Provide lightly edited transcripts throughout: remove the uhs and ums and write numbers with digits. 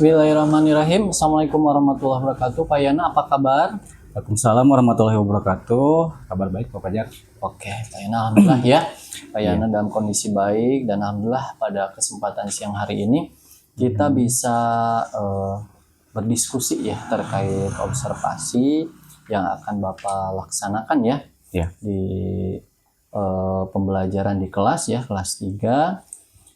Bismillahirrahmanirrahim. Assalamualaikum warahmatullahi wabarakatuh. Pak Yana, apa kabar? Waalaikumsalam warahmatullahi wabarakatuh. Kabar baik Pak Fajar. Oke, Pak Yana, alhamdulillah ya. Pak Yana dalam kondisi baik dan alhamdulillah pada kesempatan siang hari ini kita bisa berdiskusi ya terkait observasi yang akan Bapak laksanakan ya, di pembelajaran di kelas ya, kelas 3.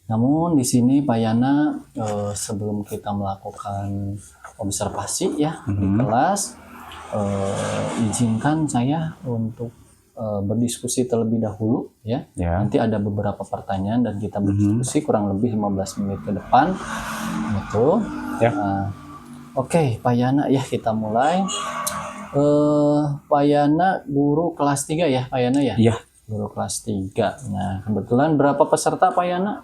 Namun di sini Pak Yana, sebelum kita melakukan observasi ya di kelas, izinkan saya untuk berdiskusi terlebih dahulu ya. Nanti ada beberapa pertanyaan dan kita berdiskusi kurang lebih 15 menit ke depan gitu. Oke, Pak Yana ya, kita mulai. Pak Yana guru kelas 3 ya Pak Yana ya? Iya. Guru kelas 3. Nah, kebetulan berapa peserta Pak Yana?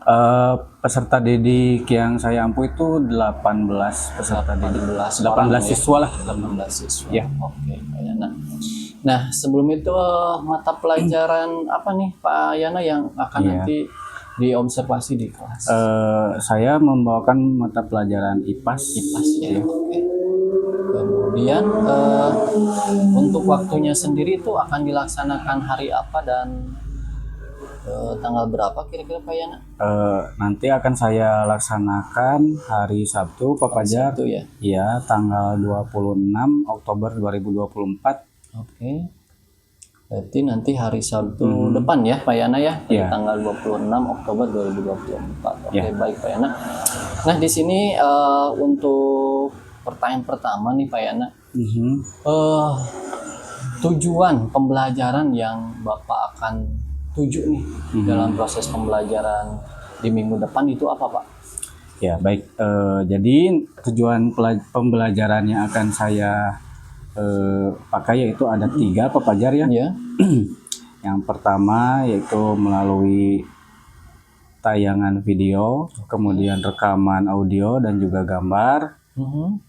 Peserta didik yang saya ampu itu 18 peserta didik. 18 siswa lah. 18 siswa. Ya. Oke, Pak Yana. Nah, sebelum itu mata pelajaran apa nih Pak Yana yang akan nanti diobservasi di kelas? Saya membawakan mata pelajaran IPAS. IPAS ya. Oke. Kemudian untuk waktunya sendiri itu akan dilaksanakan hari apa dan tanggal berapa kira-kira Pak Yana? Nanti akan saya laksanakan hari Sabtu Pak Fajar. Sabtu ya? Iya, tanggal 26 Oktober 2024. Oke. Berarti nanti hari Sabtu depan ya Pak Yana ya? Tanggal 26 Oktober 2024. Oke, baik Pak Yana. Nah, di sini untuk pertanyaan pertama nih Pak Yana, tujuan pembelajaran yang Bapak akan tuju nih dalam proses pembelajaran di minggu depan itu apa Pak? Ya baik, jadi tujuan pembelajaran yang akan saya pakai yaitu ada 3 Pak Fajar ya. Yang pertama yaitu melalui tayangan video, kemudian rekaman audio dan juga gambar.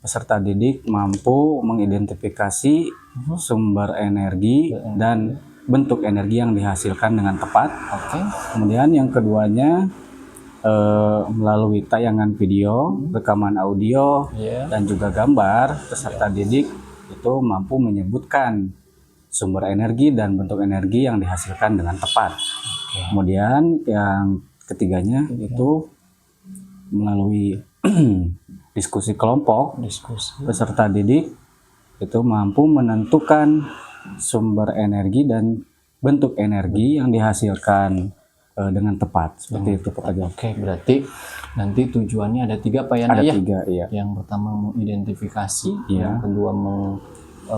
Peserta didik mampu mengidentifikasi sumber energi dan bentuk energi yang dihasilkan dengan tepat. Kemudian yang keduanya melalui tayangan video, rekaman audio dan juga gambar, peserta didik itu mampu menyebutkan sumber energi dan bentuk energi yang dihasilkan dengan tepat. Kemudian yang ketiganya itu melalui diskusi kelompok, peserta didik itu mampu menentukan sumber energi dan bentuk energi yang dihasilkan dengan tepat. Seperti itu Pak Fajar. Oke, berarti nanti tujuannya ada 3 Pak Yana ya? Ada 3, iya. Yang pertama mengidentifikasi, yang kedua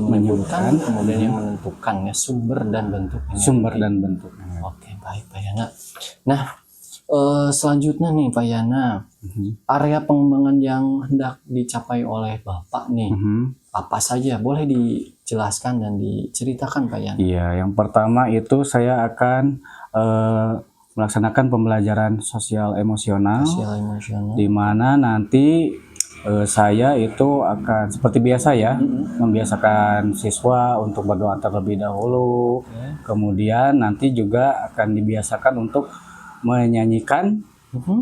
menyebutkan, kemudian yang menentukan ya sumber dan bentuk energi. Sumber dan bentuk. Oke, baik Pak Yana. Nah, selanjutnya nih Pak Yana, area pengembangan yang hendak dicapai oleh Bapak nih, apa saja? Boleh dijelaskan dan diceritakan Pak Yana? Iya, yang pertama itu saya akan melaksanakan pembelajaran sosial emosional, di mana nanti saya itu akan seperti biasa ya, membiasakan siswa untuk berdoa terlebih dahulu, kemudian nanti juga akan dibiasakan untuk menyanyikan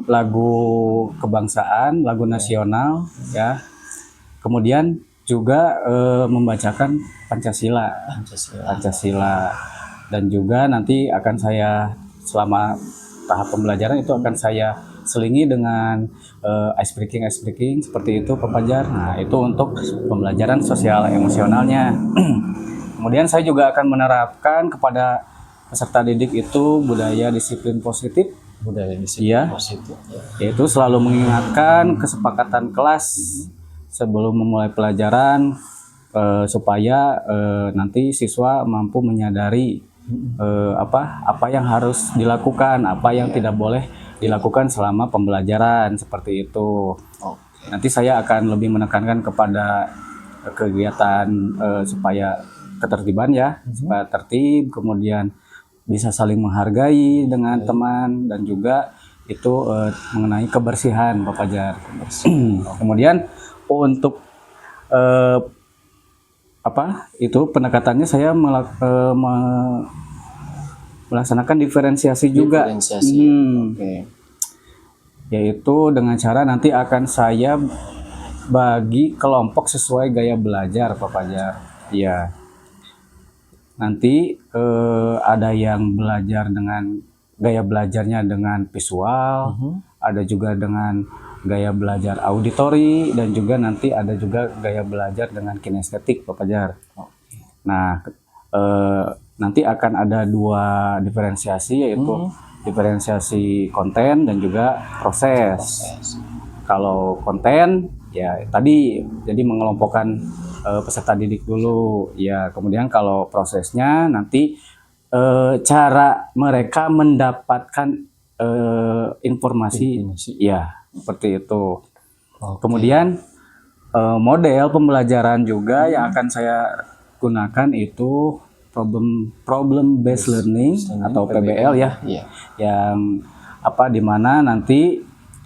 lagu kebangsaan, lagu nasional ya. Kemudian juga membacakan Pancasila dan juga nanti akan saya selama tahap pembelajaran itu akan saya selingi dengan ice breaking seperti itu Pak Fajar. Nah, itu untuk pembelajaran sosial emosionalnya. Kemudian saya juga akan menerapkan kepada peserta didik itu budaya disiplin positif, yaitu selalu mengingatkan kesepakatan kelas sebelum memulai pelajaran supaya nanti siswa mampu menyadari apa yang harus dilakukan, apa yang tidak boleh dilakukan selama pembelajaran, seperti itu. Nanti saya akan lebih menekankan kepada kegiatan supaya ketertiban ya, supaya tertib, kemudian bisa saling menghargai dengan teman, dan juga itu mengenai kebersihan Pak Fajar. Kemudian untuk pendekatannya saya melaksanakan diferensiasi juga. Yaitu dengan cara nanti akan saya bagi kelompok sesuai gaya belajar Pak Fajar. Iya. Nanti ada yang belajar dengan gaya belajarnya dengan visual, ada juga dengan gaya belajar auditori, dan juga nanti ada juga gaya belajar dengan kinestetik Pak Fajar. Nah, nanti akan ada 2 diferensiasi, yaitu diferensiasi konten dan juga proses. Kalau konten ya tadi jadi mengelompokkan peserta didik dulu ya, kemudian kalau prosesnya nanti cara mereka mendapatkan informasi ya seperti itu. Kemudian model pembelajaran juga yang akan saya gunakan itu problem based learning atau PBL ya, yang dimana nanti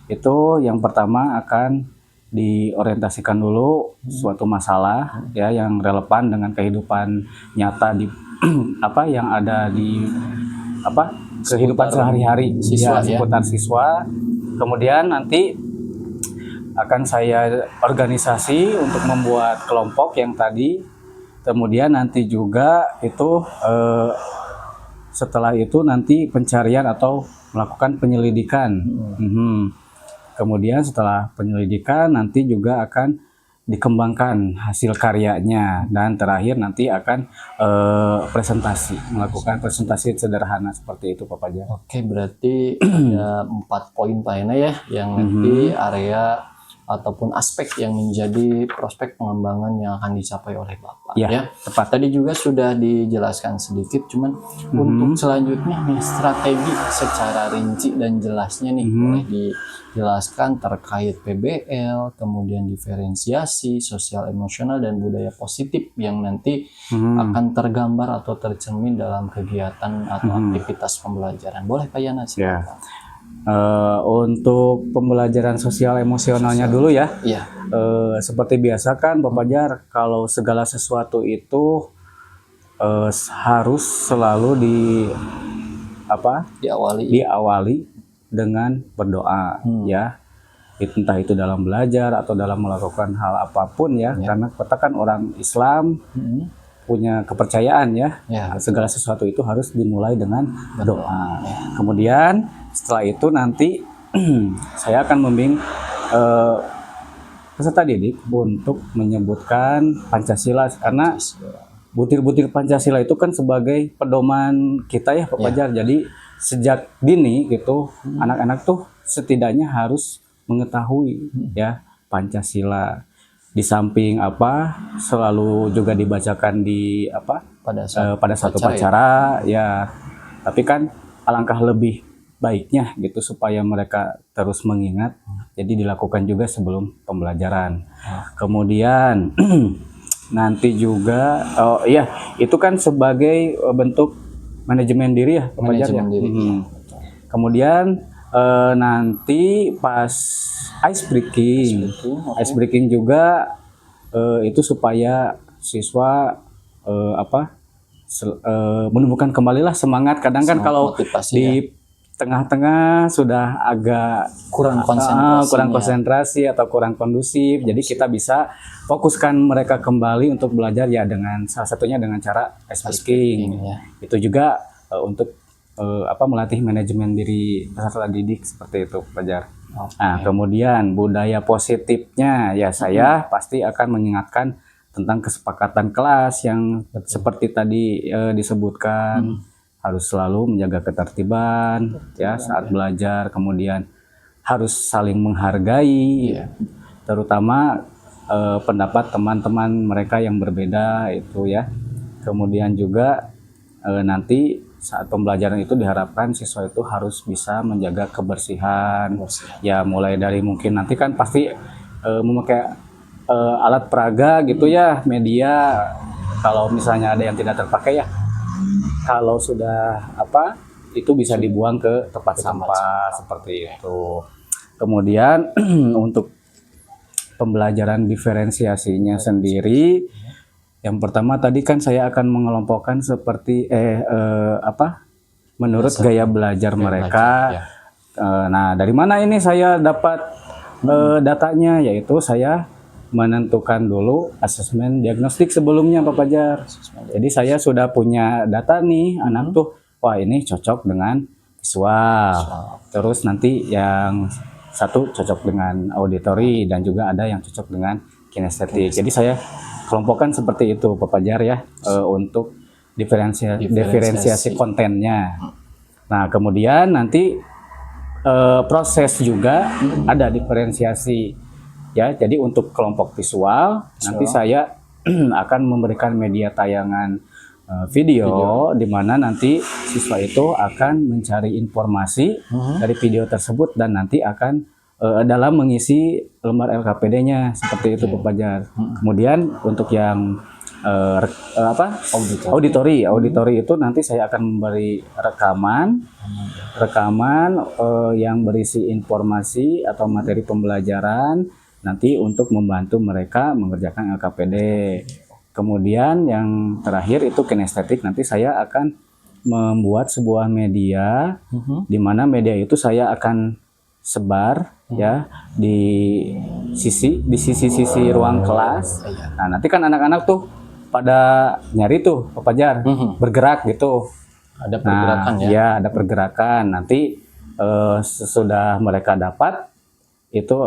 itu yang pertama akan diorientasikan dulu suatu masalah ya yang relevan dengan kehidupan nyata di yang ada di kehidupan sehari-hari siswa, seputar siswa. Kemudian nanti akan saya organisasi untuk membuat kelompok yang tadi. Kemudian nanti juga itu setelah itu nanti pencarian atau melakukan penyelidikan. Kemudian setelah penyelidikan nanti juga akan dikembangkan hasil karyanya, dan terakhir nanti akan melakukan presentasi sederhana seperti itu Pak Fajar. Oke, berarti ada 4 poin Pak Hena ya, yang nanti area ataupun aspek yang menjadi prospek pengembangan yang akan dicapai oleh Bapak ya. Tepat. Tadi juga sudah dijelaskan sedikit, cuman untuk selanjutnya nih strategi secara rinci dan jelasnya nih boleh dijelaskan terkait PBL, kemudian diferensiasi, sosial emosional dan budaya positif yang nanti akan tergambar atau tercermin dalam kegiatan atau aktivitas pembelajaran. Boleh Pak Yana silakan. Untuk pembelajaran sosial emosionalnya dulu ya. Seperti biasa kan Pak Fajar, kalau segala sesuatu itu harus selalu diawali dengan berdoa ya. Entah itu dalam belajar atau dalam melakukan hal apapun ya. Karena kita kan orang Islam punya kepercayaan ya. Segala sesuatu itu harus dimulai dengan doa. Kemudian setelah itu nanti saya akan membimbing peserta didik untuk menyebutkan Pancasila, karena butir-butir Pancasila itu kan sebagai pedoman kita ya Pak Fajar. Jadi sejak dini gitu anak-anak tuh setidaknya harus mengetahui ya Pancasila. Di samping selalu juga dibacakan di pada satu upacara ya. Tapi kan alangkah lebih baiknya gitu supaya mereka terus mengingat. Jadi dilakukan juga sebelum pembelajaran. Kemudian nanti juga itu kan sebagai bentuk manajemen diri ya Pak Fajar ya. Kemudian nanti pas ice breaking juga itu supaya siswa menumbuhkan kembalilah semangat. Kadang kan kalau di tengah-tengah sudah agak kurang konsentrasi atau kurang kondusif, jadi kita bisa fokuskan mereka kembali untuk belajar ya dengan salah satunya dengan cara ice breaking. Itu juga untuk melatih manajemen diri peserta didik seperti itu Pak Fajar. Nah, kemudian budaya positifnya ya saya pasti akan mengingatkan tentang kesepakatan kelas yang seperti tadi disebutkan. Harus selalu menjaga ketertiban ya saat belajar, kemudian harus saling menghargai terutama pendapat teman-teman mereka yang berbeda itu ya. Kemudian juga nanti saat pembelajaran itu diharapkan siswa itu harus bisa menjaga kebersihan ya, mulai dari mungkin nanti kan pasti memakai alat peraga gitu ya, media kalau misalnya ada yang tidak terpakai ya, kalau sudah itu bisa dibuang ke tempat sampah seperti itu. Kemudian untuk pembelajaran diferensiasinya sendiri, yang pertama tadi kan saya akan mengelompokkan seperti menurut gaya belajar mereka. Nah, dari mana ini saya dapat datanya, yaitu saya menentukan dulu asesmen diagnostik sebelumnya Pak Fajar. Jadi saya sudah punya data nih anak tuh, wah ini cocok dengan visual. Terus nanti yang satu cocok dengan auditory dan juga ada yang cocok dengan kinestetik. Jadi saya kelompokkan seperti itu Pak Fajar ya, untuk diferensiasi kontennya. Nah kemudian nanti proses juga ada diferensiasi. Ya, jadi untuk kelompok visual, nanti saya akan memberikan media tayangan video, di mana nanti siswa itu akan mencari informasi dari video tersebut dan nanti akan dalam mengisi lembar LKPD-nya seperti itu Pak Fajar. Kemudian untuk yang auditory itu nanti saya akan memberi rekaman yang berisi informasi atau materi pembelajaran nanti untuk membantu mereka mengerjakan LKPD. Kemudian yang terakhir itu kinestetik, nanti saya akan membuat sebuah media di mana media itu saya akan sebar ya di sisi ruang kelas. Nah, nanti kan anak-anak tuh pada nyari tuh Pak Fajar, bergerak gitu. Ada pergerakan ya? Ada pergerakan. Nanti sesudah mereka dapat itu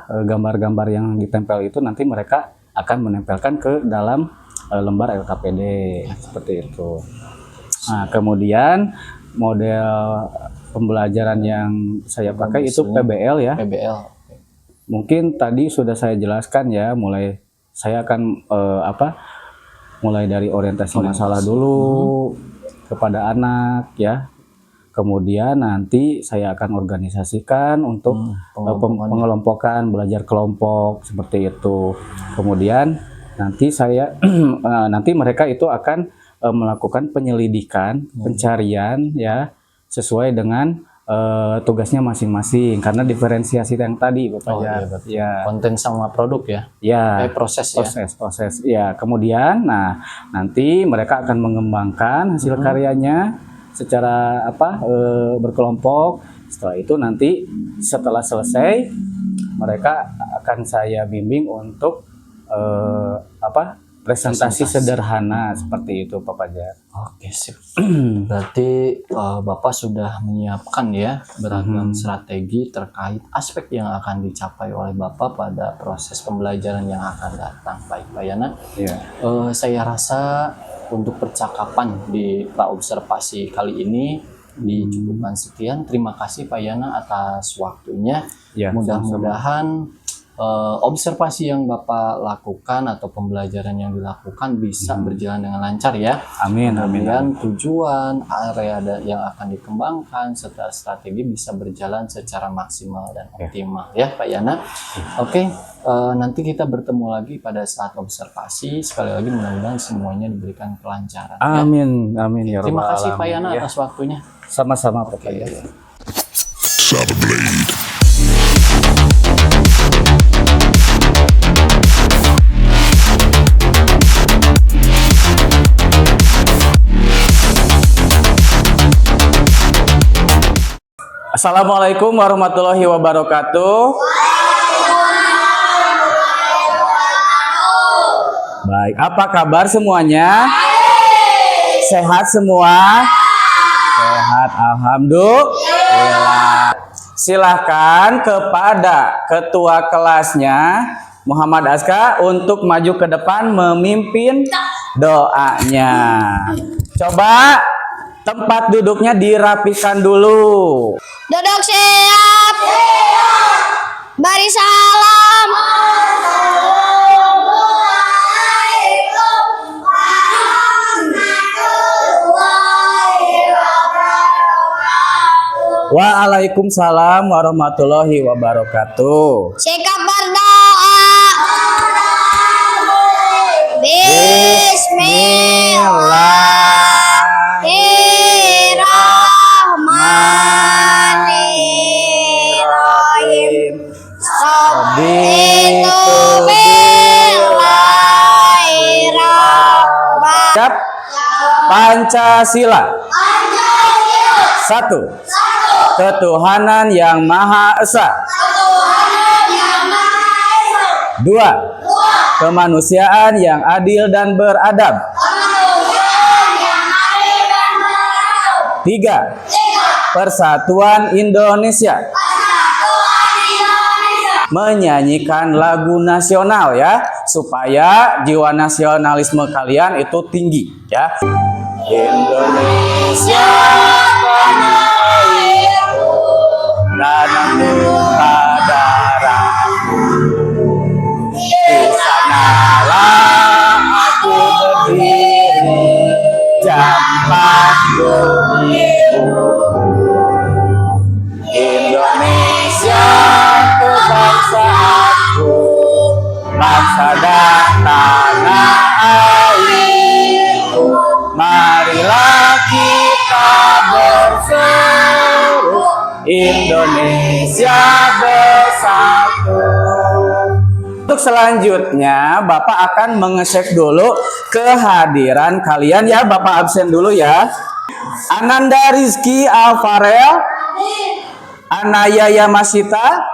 gambar-gambar yang ditempel itu nanti mereka akan menempelkan ke dalam lembar LKPD seperti itu. Nah, kemudian model pembelajaran yang saya pakai itu PBL ya. PBL. Mungkin tadi sudah saya jelaskan ya, saya akan mulai dari orientasi masalah dulu kepada anak ya. Kemudian nanti saya akan organisasikan untuk pengelompokan, belajar kelompok seperti itu. Kemudian nanti nanti mereka itu akan melakukan penyelidikan, pencarian ya sesuai dengan tugasnya masing-masing karena diferensiasi yang tadi Bapak ya. Konten sama produk ya. Ya. Proses. Ya. Kemudian nanti mereka akan mengembangkan hasil karyanya secara berkelompok. Setelah itu nanti setelah selesai mereka akan saya bimbing untuk presentasi sederhana seperti itu Pak Fajar. Oke, sip. Berarti Bapak sudah menyiapkan ya beragam strategi terkait aspek yang akan dicapai oleh Bapak pada proses pembelajaran yang akan datang. Baik Pak Yana. Saya rasa untuk percakapan di praobservasi kali ini dicukupkan sekian. Terima kasih Pak Yana atas waktunya. Mudah-mudahan observasi yang Bapak lakukan atau pembelajaran yang dilakukan bisa berjalan dengan lancar ya. Amin. Kemudian tujuan area yang akan dikembangkan serta strategi bisa berjalan secara maksimal dan optimal ya Pak Yana. Oke, nanti kita bertemu lagi pada saat observasi. Sekali lagi mudah-mudahan semuanya diberikan kelancaran. Amin. Amin ya Terima Rabbal kasih Pak Yana Alamin. atas waktunya. Sama-sama Pak Fajar. Assalamualaikum warahmatullahi wabarakatuh. Baik, apa kabar semuanya? Sehat semua? Sehat, alhamdulillah. Silahkan kepada ketua kelasnya Muhammad Aska untuk maju ke depan memimpin doanya. Coba tempat duduknya dirapikan dulu. Duduk siap. Baris salam. Waalaikumsalam warahmatullahi wabarakatuh. Sikap berdoa. Bismillahirrahmanirrahim. Siap. Pancasila. Satu. Ketuhanan yang Maha Esa. Dua, kemanusiaan yang adil dan beradab. Tiga, persatuan Indonesia. Menyanyikan lagu nasional ya, supaya jiwa nasionalisme kalian itu tinggi ya. Indonesia tanah airku, tanah tumpah darahku. Di sanalah aku berdiri, jampak bunyiku. Indonesia kebangsaanku, bangsa dan tanah airku. Marilah kita berseru, Indonesia bersatu. Untuk selanjutnya, Bapak akan mengecek dulu kehadiran kalian ya. Bapak absen dulu ya. Ananda Rizky Alfarel, Anaya Masita,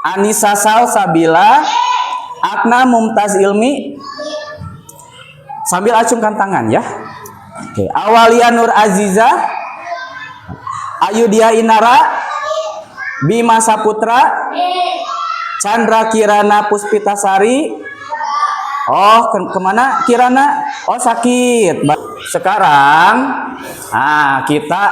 Anissa Salsabila, Akna Mumtaz Ilmi. Sambil acungkan tangan ya. Oke, Awalia Nur Aziza, Ayudia Inara, Bima Saputra, Chandra Kirana Puspitasari. Oh, kemana Kirana? Oh, sakit. Sekarang, kita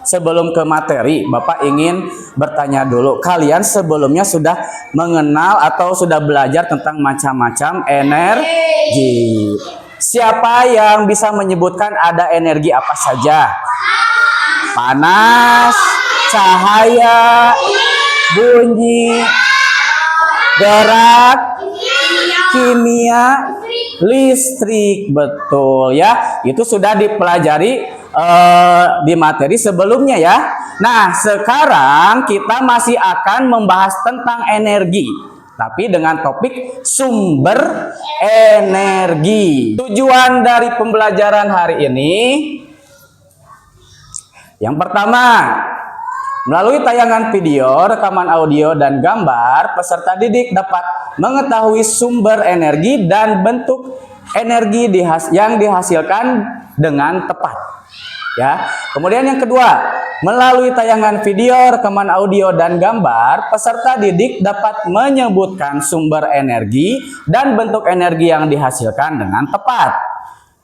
sebelum ke materi, Bapak ingin bertanya dulu. Kalian sebelumnya sudah mengenal atau sudah belajar tentang macam-macam energi. Siapa yang bisa menyebutkan ada energi apa saja? Panas, cahaya, bunyi, gerak, kimia, listrik. Betul ya. Itu sudah dipelajari di materi sebelumnya ya. Nah, sekarang kita masih akan membahas tentang energi, tapi dengan topik sumber energi. Tujuan dari pembelajaran hari ini, yang pertama, melalui tayangan video, rekaman audio, dan gambar, peserta didik dapat mengetahui sumber energi dan bentuk energi yang dihasilkan dengan tepat. Ya. Kemudian yang kedua, melalui tayangan video, rekaman audio, dan gambar, peserta didik dapat menyebutkan sumber energi dan bentuk energi yang dihasilkan dengan tepat.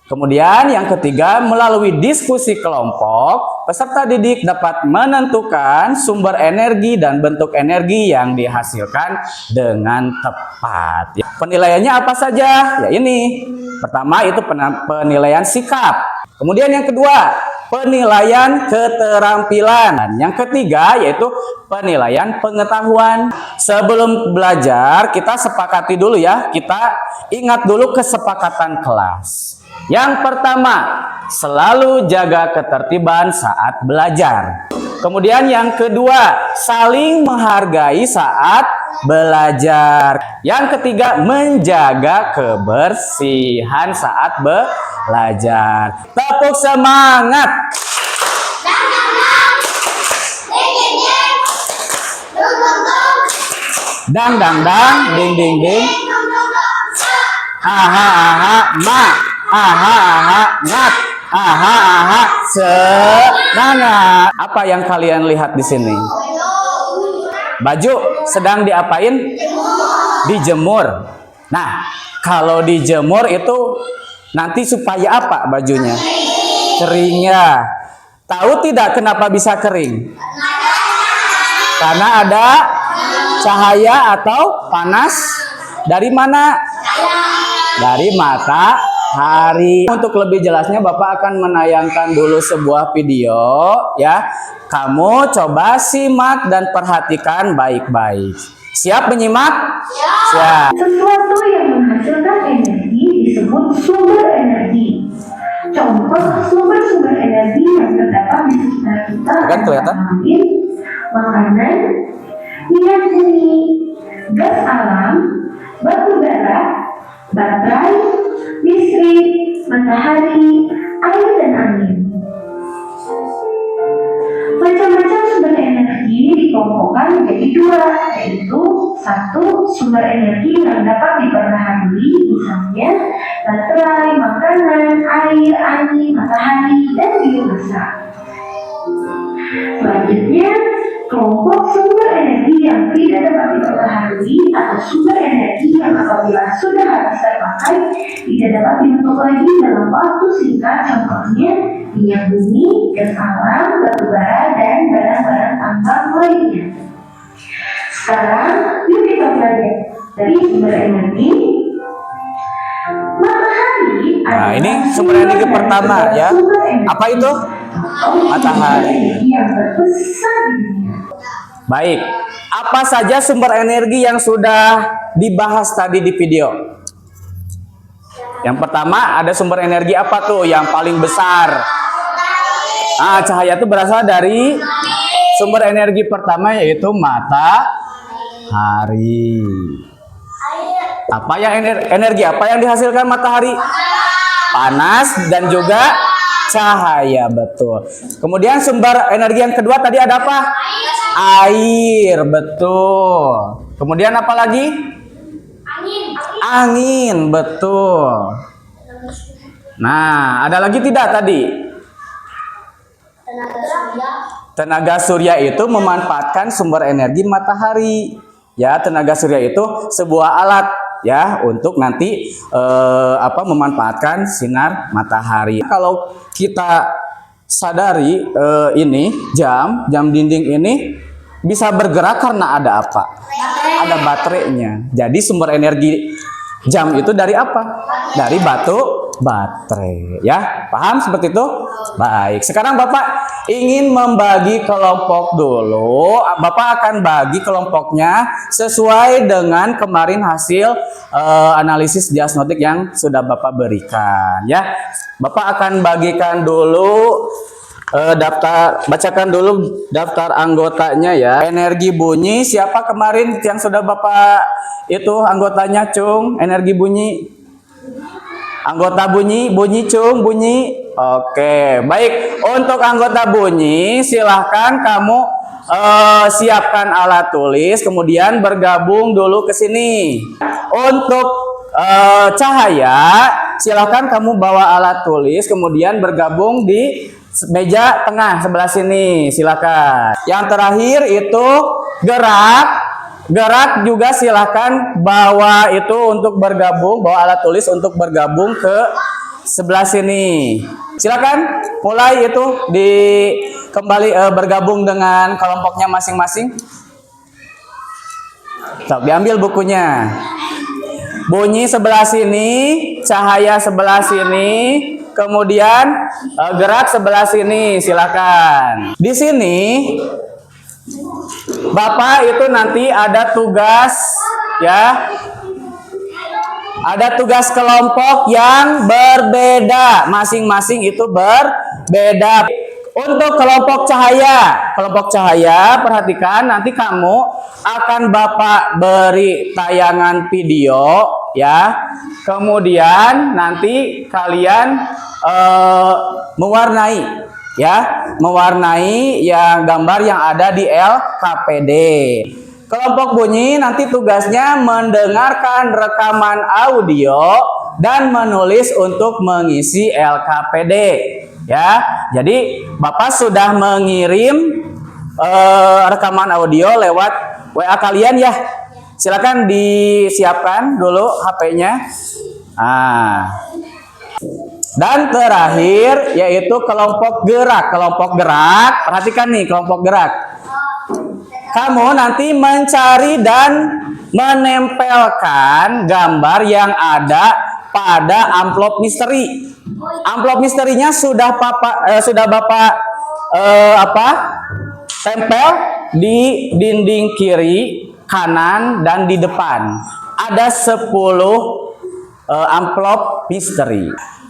Kemudian yang ketiga, melalui diskusi kelompok, peserta didik dapat menentukan sumber energi dan bentuk energi yang dihasilkan dengan tepat. Penilaiannya apa saja? Ya ini. Pertama itu penilaian sikap. Kemudian yang kedua, penilaian keterampilan. Yang ketiga yaitu penilaian pengetahuan. Sebelum belajar, kita sepakati dulu ya. Kita ingat dulu kesepakatan kelas. Yang pertama, selalu jaga ketertiban saat belajar. Kemudian yang kedua, saling menghargai saat belajar. Yang ketiga, menjaga kebersihan saat belajar. Tepuk semangat. Dang dang dang, ding ding ding. Aha aha ma. Aha aha ngat. Aha aha semangat. Apa yang kalian lihat di sini? Baju sedang diapain? Dijemur. Nah, kalau dijemur itu nanti supaya apa bajunya? Kering ya. Tahu tidak kenapa bisa kering? Karena ada cahaya atau panas dari mana? Dari matahari. Untuk lebih jelasnya Bapak akan menayangkan dulu sebuah video ya. Kamu coba simak dan perhatikan baik-baik. Siap menyimak? Siap. Sesuatu yang menghasilkan energi disebut sumber energi. Contoh sumber-sumber energi yang terdapat di sekitar kita Kan kelihatan? angin, makanan, minyak bumi, gas alam, batu bara, baterai, listrik, matahari, air dan angin. Macam-macam sumber energi dikelompokkan menjadi dua, yaitu satu sumber energi yang dapat diperbaharui, misalnya baterai, makanan, air, angin, matahari, dan biomasa. Selanjutnya, kelompok sumber energi yang tidak dapat diperbaharui atau sumber energi yang apabila sudah habis terpakai tidak dapat dibentuk lagi dalam waktu singkat, contohnya minyak bumi, gas alam, batu bara, dan barang-barang tambang lainnya. Sekarang, yuk kita belajar dari sumber energi. Matahari. Nah, ini sumber energi pertama ya. Apa itu? Matahari. Yang terbesar di dunia. Baik. Apa saja sumber energi yang sudah dibahas tadi di video? Yang pertama ada sumber energi apa tuh yang paling besar? Cahaya itu berasal dari sumber energi pertama yaitu matahari. Apa yang energi apa yang dihasilkan matahari? Panas dan juga cahaya, betul. Kemudian sumber energi yang kedua tadi ada apa? Air, betul. Kemudian apa lagi? Angin, betul. Nah, ada lagi tidak tadi? Tenaga surya itu memanfaatkan sumber energi matahari. Ya, tenaga surya itu sebuah alat ya untuk nanti memanfaatkan sinar matahari. Kalau kita sadari ini jam dinding ini bisa bergerak karena ada apa? Ada baterainya. Jadi sumber energi jam itu dari apa? Dari baterai ya. Paham seperti itu? Baik. Sekarang Bapak ingin membagi kelompok dulu. Bapak akan bagi kelompoknya sesuai dengan kemarin hasil analisis diagnostik yang sudah Bapak berikan ya. Bapak akan bagikan dulu bacakan dulu daftar anggotanya ya. Energi bunyi siapa kemarin yang sudah Bapak itu anggotanya, Cung? Energi bunyi. Anggota bunyi Cung, bunyi. Oke, baik. Untuk anggota bunyi silahkan kamu siapkan alat tulis kemudian bergabung dulu ke sini. Untuk cahaya silahkan kamu bawa alat tulis kemudian bergabung di meja tengah sebelah sini, silakan. Yang terakhir itu gerak juga silakan bawa itu untuk bergabung, bawa alat tulis untuk bergabung ke sebelah sini. Silakan mulai itu kembali bergabung dengan kelompoknya masing-masing. Diambil bukunya. Bunyi sebelah sini, cahaya sebelah sini, kemudian gerak sebelah sini, silakan. Di sini Bapak itu nanti ada tugas ya. Ada tugas kelompok yang berbeda, masing-masing itu berbeda. Untuk kelompok cahaya perhatikan nanti kamu akan Bapak beri tayangan video ya. Kemudian nanti kalian mewarnai yang gambar yang ada di LKPD. Kelompok bunyi nanti tugasnya mendengarkan rekaman audio dan menulis untuk mengisi LKPD ya. Jadi Bapak sudah mengirim rekaman audio lewat WA kalian ya. Silakan disiapkan dulu HP-nya. Dan terakhir yaitu kelompok gerak. Perhatikan nih kelompok gerak. Kamu nanti mencari dan menempelkan gambar yang ada pada amplop misteri. Amplop misterinya sudah Bapak tempel di dinding kiri, kanan, dan di depan. Ada 10 amplop misteri.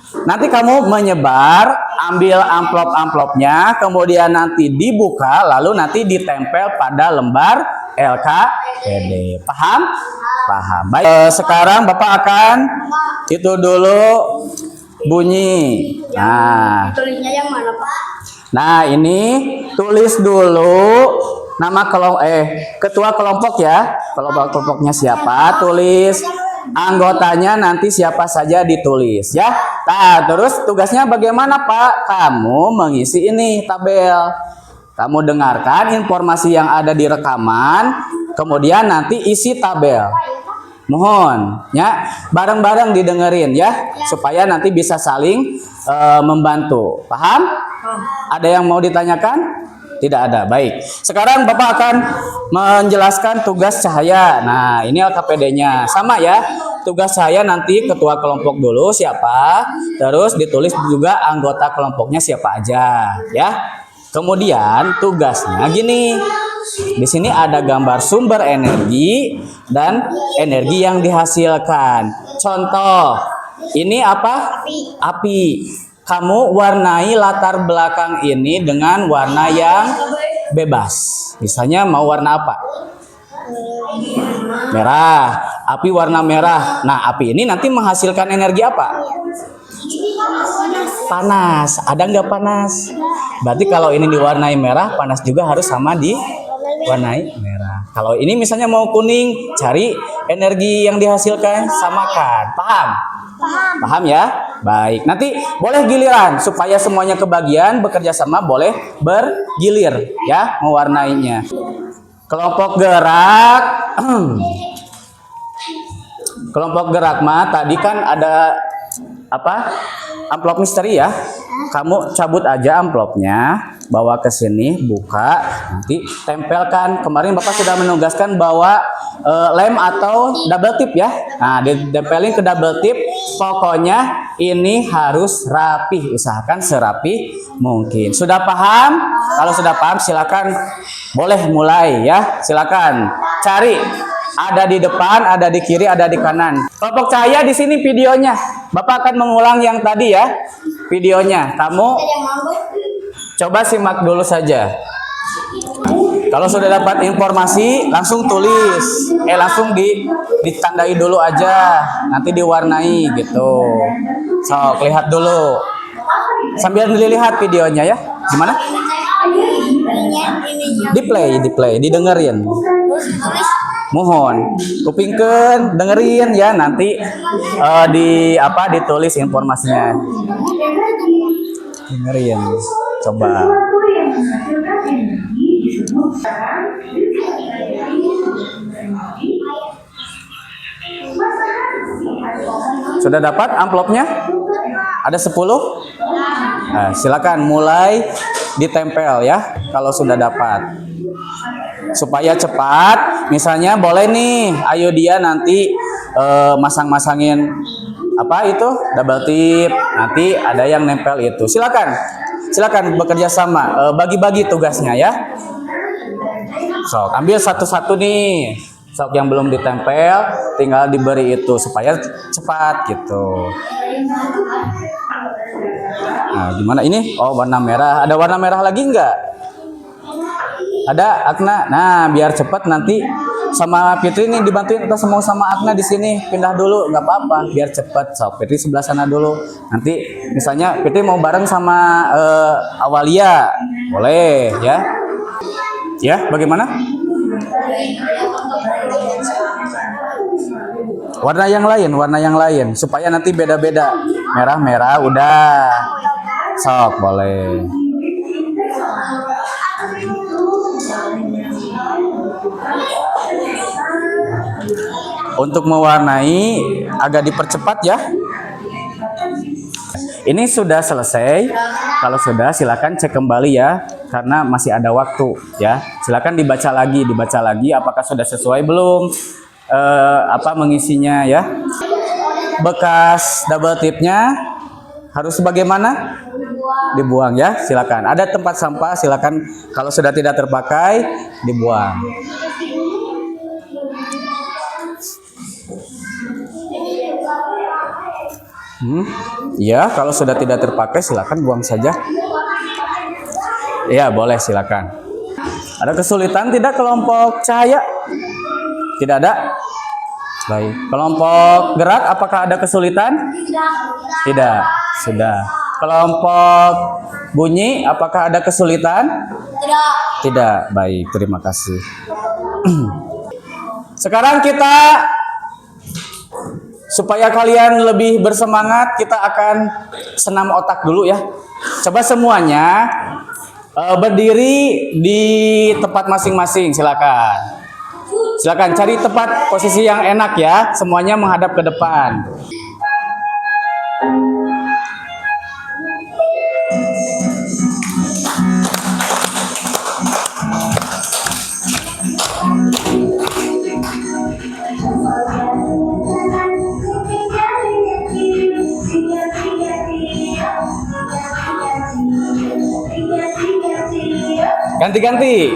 Nanti kamu menyebar, ambil amplop-amplopnya, kemudian nanti dibuka, lalu nanti ditempel pada lembar LKPD. Paham? Paham. Baik, sekarang Bapak akan itu dulu bunyi. Nah, Tulisnya yang mana, Pak? nah ini tulis dulu nama ketua kelompok ya. Kelompoknya siapa? Tulis. Anggotanya nanti siapa saja ditulis ya. Nah, terus tugasnya bagaimana Pak? Kamu mengisi ini tabel. Kamu dengarkan informasi yang ada di rekaman, kemudian nanti isi tabel. Mohon ya, bareng-bareng didengerin ya, supaya nanti bisa saling membantu. Paham? Ada yang mau ditanyakan? Tidak ada. Baik. Sekarang Bapak akan menjelaskan tugas Cahaya. Nah, ini LKPD-nya. Sama ya. Tugas saya nanti ketua kelompok dulu siapa, terus ditulis juga anggota kelompoknya siapa aja, ya. Kemudian tugasnya gini. Di sini ada gambar sumber energi dan energi yang dihasilkan. Contoh, ini apa? Api. Kamu warnai latar belakang ini dengan warna yang bebas. Misalnya mau warna apa? Merah. Api warna merah. Nah, api ini nanti menghasilkan energi apa? Panas. Ada nggak panas? Berarti kalau ini diwarnai merah, panas juga harus sama diwarnai merah. Kalau ini misalnya mau kuning, cari energi yang dihasilkan, samakan. Paham? Paham ya? Baik. Nanti boleh giliran supaya semuanya kebagian, bekerja sama boleh bergilir ya mewarnainya. Kelompok gerak. Kelompok gerak mah tadi kan ada apa? Amplop misteri ya. Kamu cabut aja amplopnya, bawa ke sini, buka, nanti tempelkan. Kemarin Bapak sudah menugaskan bawa lem atau double tip ya. Nah, ditempelin ke double tip. Pokoknya ini harus rapi, usahakan serapi mungkin. Sudah paham? Kalau sudah paham silakan boleh mulai ya. Silakan cari. Ada di depan, ada di kiri, ada di kanan. Kelompok Cahaya di sini videonya. Bapak akan mengulang yang tadi ya. Videonya. Kamu coba simak dulu saja. Kalau sudah dapat informasi, langsung tulis. Langsung ditandai dulu aja. Nanti diwarnai gitu. So, lihat dulu. Sambil dilihat videonya ya. Gimana? Di-play, didengerin. Mohon kupingkeun dengerin ya, nanti ditulis informasinya. Dengerin. Coba. Sudah dapat amplopnya? Ada 10? Nah, silakan mulai ditempel ya kalau sudah dapat. Supaya cepat, misalnya boleh nih, ayo dia nanti masang-masangin apa itu double tip, nanti ada yang nempel itu. Silakan bekerja sama, bagi-bagi tugasnya ya. Sok ambil satu-satu nih, sok yang belum ditempel tinggal diberi itu supaya cepat gitu. Nah, gimana ini? Oh, warna merah. Ada warna merah lagi enggak? Ada Akna. Nah, biar cepat nanti sama Fitri nih dibantuin atau semua sama Akna di sini. Pindah dulu, nggak apa-apa. Biar cepat. So, Fitri sebelah sana dulu. Nanti misalnya Fitri mau bareng sama Awalia, boleh ya? Ya, bagaimana? Warna yang lain supaya nanti beda-beda. Merah udah. Sok, boleh. Untuk mewarnai agak dipercepat ya. Ini sudah selesai. Kalau sudah silakan cek kembali ya, karena masih ada waktu ya. Silakan dibaca lagi apakah sudah sesuai belum mengisinya ya. Bekas double tipnya harus bagaimana? Dibuang ya. Silakan. Ada tempat sampah, silakan kalau sudah tidak terpakai dibuang. Ya, kalau sudah tidak terpakai silakan buang saja. Ya, boleh silakan. Ada kesulitan tidak kelompok Cahaya? Tidak ada? Baik. Kelompok gerak apakah ada kesulitan? Tidak. Sudah. Kelompok bunyi, apakah ada kesulitan? Tidak. Tidak. Baik, terima kasih. Sekarang kita, supaya kalian lebih bersemangat, kita akan senam otak dulu ya. Coba semuanya berdiri di tempat masing-masing, silakan. Silakan cari tempat posisi yang enak ya, semuanya menghadap ke depan. Ganti-ganti.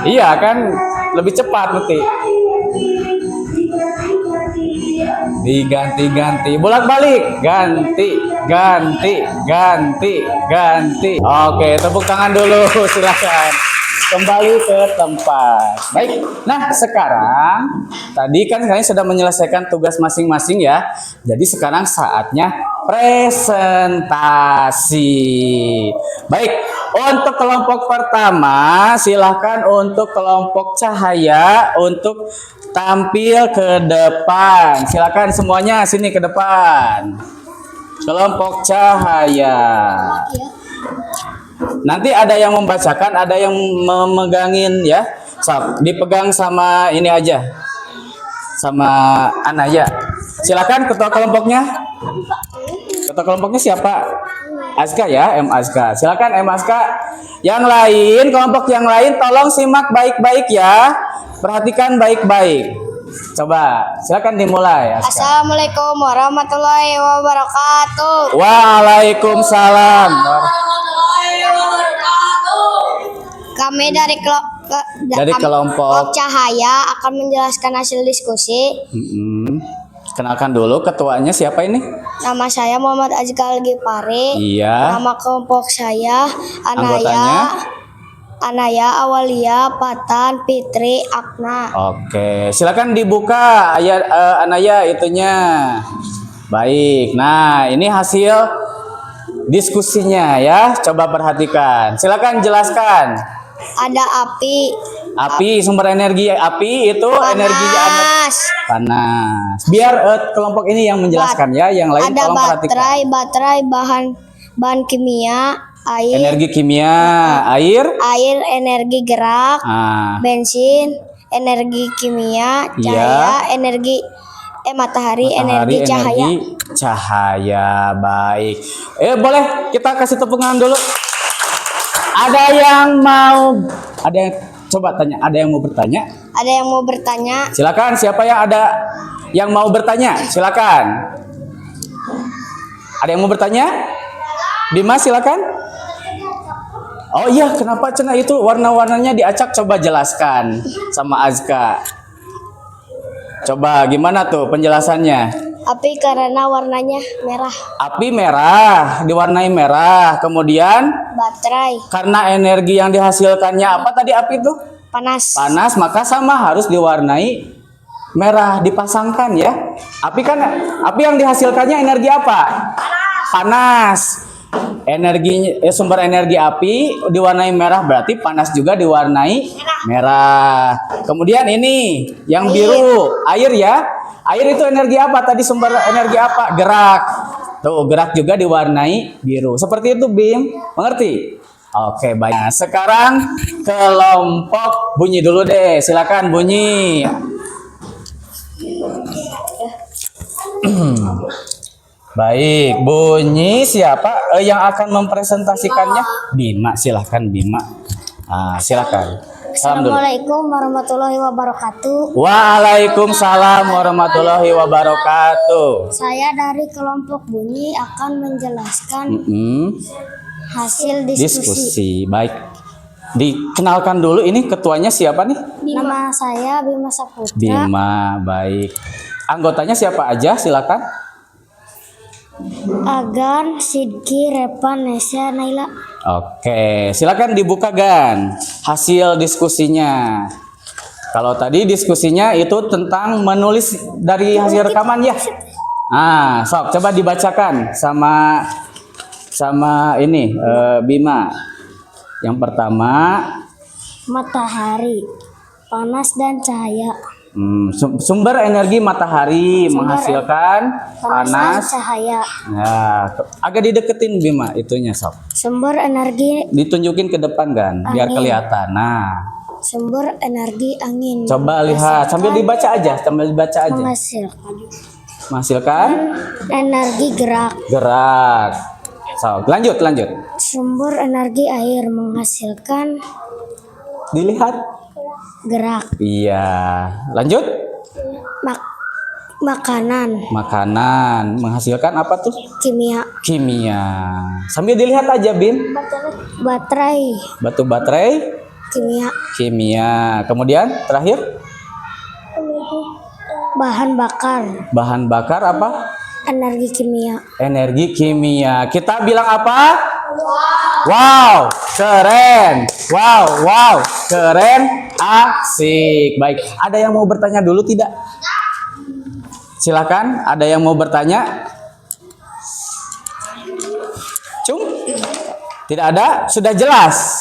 Iya kan, lebih cepat nanti. Diganti-ganti, bolak-balik, ganti, ganti, ganti, ganti. Oke, tepuk tangan dulu, silakan. Kembali ke tempat. Baik, nah sekarang tadi kan kalian sudah menyelesaikan tugas masing-masing ya. Jadi sekarang saatnya presentasi. Baik, untuk kelompok pertama silahkan untuk kelompok cahaya untuk tampil ke depan. Silakan semuanya sini ke depan. Kelompok cahaya. Nanti ada yang membacakan, ada yang memegangin ya. Dipegang sama ini aja. Sama Anaya. Silakan ketua kelompoknya. Ketua kelompoknya siapa? Aska ya, M Aska. Silakan M Aska. Yang lain, kelompok yang lain tolong simak baik-baik ya. Perhatikan baik-baik. Coba, silakan dimulai Aska. Assalamualaikum warahmatullahi wabarakatuh. Waalaikumsalam. Kami dari kelompok cahaya akan menjelaskan hasil diskusi. Kenalkan dulu ketuanya siapa ini? Nama saya Muhammad Azkal Gipari. Iya. Nama kelompok saya Anggotanya? Anaya, Awalia, Patan, Fitri, Akna. Oke, silakan dibuka ayat Anaya itunya. Baik. Nah, ini hasil diskusinya ya. Coba perhatikan. Silakan jelaskan. Ada api. Api, sumber energi api itu energinya panas. Biar kelompok ini yang menjelaskan ya, yang lain ada tolong perhatikan. baterai, bahan kimia, air. Energi kimia, air, Energi gerak, bensin, energi kimia, cahaya, matahari, energi cahaya. Cahaya, baik. Boleh kita kasih tepuk tangan dulu. Ada yang coba tanya, ada yang mau bertanya? Ada yang mau bertanya? Silakan, siapa yang mau bertanya? Silakan. Ada yang mau bertanya? Dimas, silakan. Oh iya, kenapa cina itu warna-warnanya diacak? Coba jelaskan sama Azka. Coba gimana tuh penjelasannya? Api karena warnanya merah. Api merah, diwarnai merah. Kemudian baterai. Karena energi yang dihasilkannya apa tadi api itu? Panas. Panas, maka sama harus diwarnai merah, dipasangkan ya. Api yang dihasilkannya energi apa? Panas. Sumber energi api diwarnai merah berarti panas juga diwarnai merah. Kemudian ini yang biru, air ya. Air itu energi apa? Tadi sumber energi apa? Gerak. Tuh, gerak juga diwarnai biru. Seperti itu, Bim. Mengerti? Oke, baik. Nah, sekarang kelompok bunyi dulu deh. Silakan bunyi. Baik, bunyi siapa yang akan mempresentasikannya? Bima, silakan Bima. Silakan. Assalamualaikum warahmatullahi wabarakatuh. Waalaikumsalam warahmatullahi wabarakatuh. Saya dari kelompok bunyi akan menjelaskan hasil diskusi. Baik. Dikenalkan dulu ini ketuanya siapa nih? Nama saya Bima Saputra. Bima, baik. Anggotanya siapa aja? Silakan. Agan, Sidki, Repan, Nesya, Naila. Oke, silakan dibuka Gan hasil diskusinya. Kalau tadi diskusinya itu tentang menulis dari hasil rekaman ya. Sok coba dibacakan sama ini Bima. Yang pertama, Matahari, panas dan cahaya. Sumber energi matahari menghasilkan panas. Dan cahaya. Nah, agak dideketin Bima itunya Sob. Sumber energi Ditunjukin ke depan kan, biar Angin. kelihatan. Nah, sumber energi angin. coba lihat sambil dibaca aja. Menghasilkan Energi gerak. gerak. Sob, lanjut. Sumber energi air menghasilkan Dilihat. gerak. Iya. Lanjut. Makanan, Menghasilkan apa tuh? kimia. Sambil dilihat aja Bin. Baterai, Batu baterai, kimia. Kemudian terakhir bahan bakar, apa? energi kimia. Energi kimia. Kita bilang apa? Wow, keren. Wow, keren. Asik. Baik. Ada yang mau bertanya dulu tidak? Silakan. Ada yang mau bertanya? Cung? Tidak ada? Sudah jelas.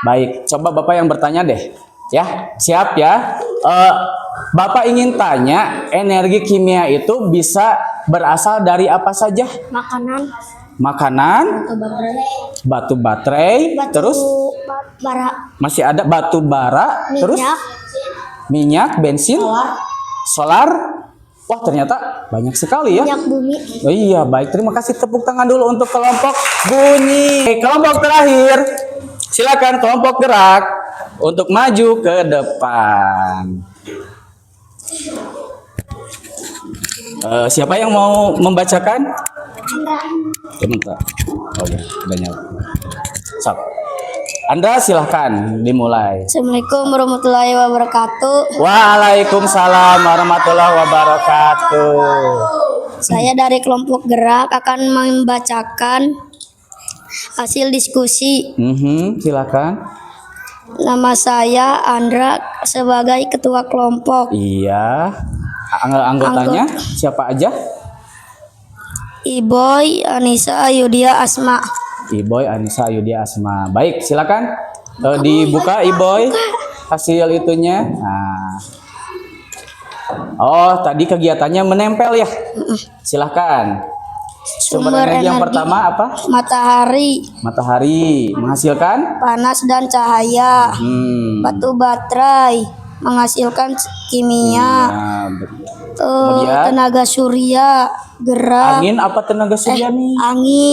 Baik. Coba Bapak yang bertanya deh. Ya, siap ya. Bapak ingin tanya, energi kimia itu bisa berasal dari apa saja? Makanan, batu baterai, terus bara, masih ada batu bara, terus minyak, bensin, solar. Wah, ternyata banyak sekali ya. minyak bumi. Oh iya, baik. Terima kasih, tepuk tangan dulu untuk kelompok bunyi. Kelompok terakhir, silakan kelompok gerak untuk maju ke depan. Siapa yang mau membacakan? Sebentar. Oh ya, udah nyala. Sok. Anda silahkan dimulai. Assalamualaikum warahmatullahi wabarakatuh. Waalaikumsalam warahmatullahi wabarakatuh. Saya dari kelompok gerak akan membacakan hasil diskusi. Silakan. Nama saya Andra sebagai ketua kelompok. Iya. Anggotanya siapa aja? Iboy, Anissa, Yudia, Asma. Iboy, Anissa, Yudia, Asma. Baik, silakan dibuka Iboy hasil itunya. Nah. Oh, tadi kegiatannya menempel ya. Silakan. Sumber energi yang pertama apa? Matahari menghasilkan panas dan cahaya. Batu baterai menghasilkan kimia. Kemudian tenaga surya gerak. Angin apa tenaga surya nih?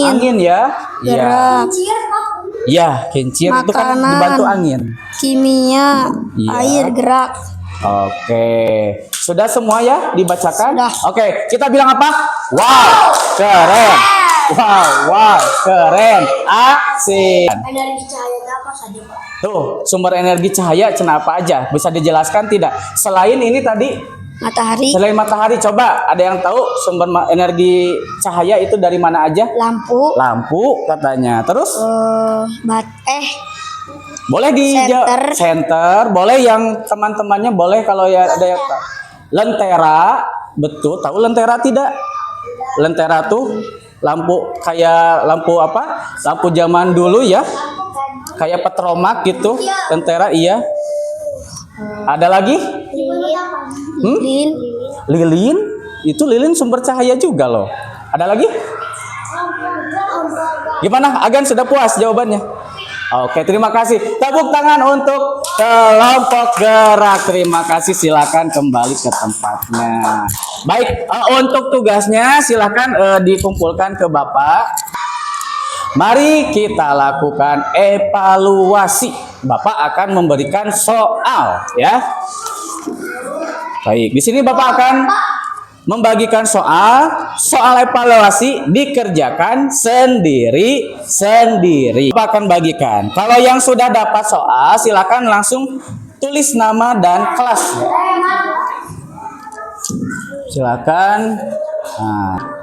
Angin ya. gerak. Ya, kincir itu kan dibantu angin. Kimia air gerak. Oke, sudah semua ya dibacakan? Sudah. Oke, kita bilang apa? Wow, keren. Wow, keren. Asik. Energi cahaya apa saja, Pak? Tuh, sumber energi cahaya kenapa aja? Bisa dijelaskan tidak? Selain ini tadi, selain matahari, coba ada yang tahu sumber energi cahaya itu dari mana aja? Lampu katanya. Terus? Boleh di center, boleh yang teman-temannya boleh kalau ya ada yang tahu. Lentera, betul. Tahu lentera tidak? Lentera tuh lampu kayak lampu apa? Lampu zaman dulu ya. Kayak petromak gitu. Lentera iya. Ada lagi? Lilin? Itu lilin sumber cahaya juga loh. Ada lagi? Gimana? Agan sudah puas jawabannya? Oke, terima kasih. Tepuk tangan untuk kelompok gerak. Terima kasih. Silakan kembali ke tempatnya. Baik, untuk tugasnya silakan dikumpulkan ke Bapak. Mari kita lakukan evaluasi. Bapak akan memberikan soal, ya. Baik, di sini Bapak akan membagikan soal evaluasi dikerjakan sendiri. Bapak akan bagikan. Kalau yang sudah dapat soal, silakan langsung tulis nama dan kelas. Silakan. Nah.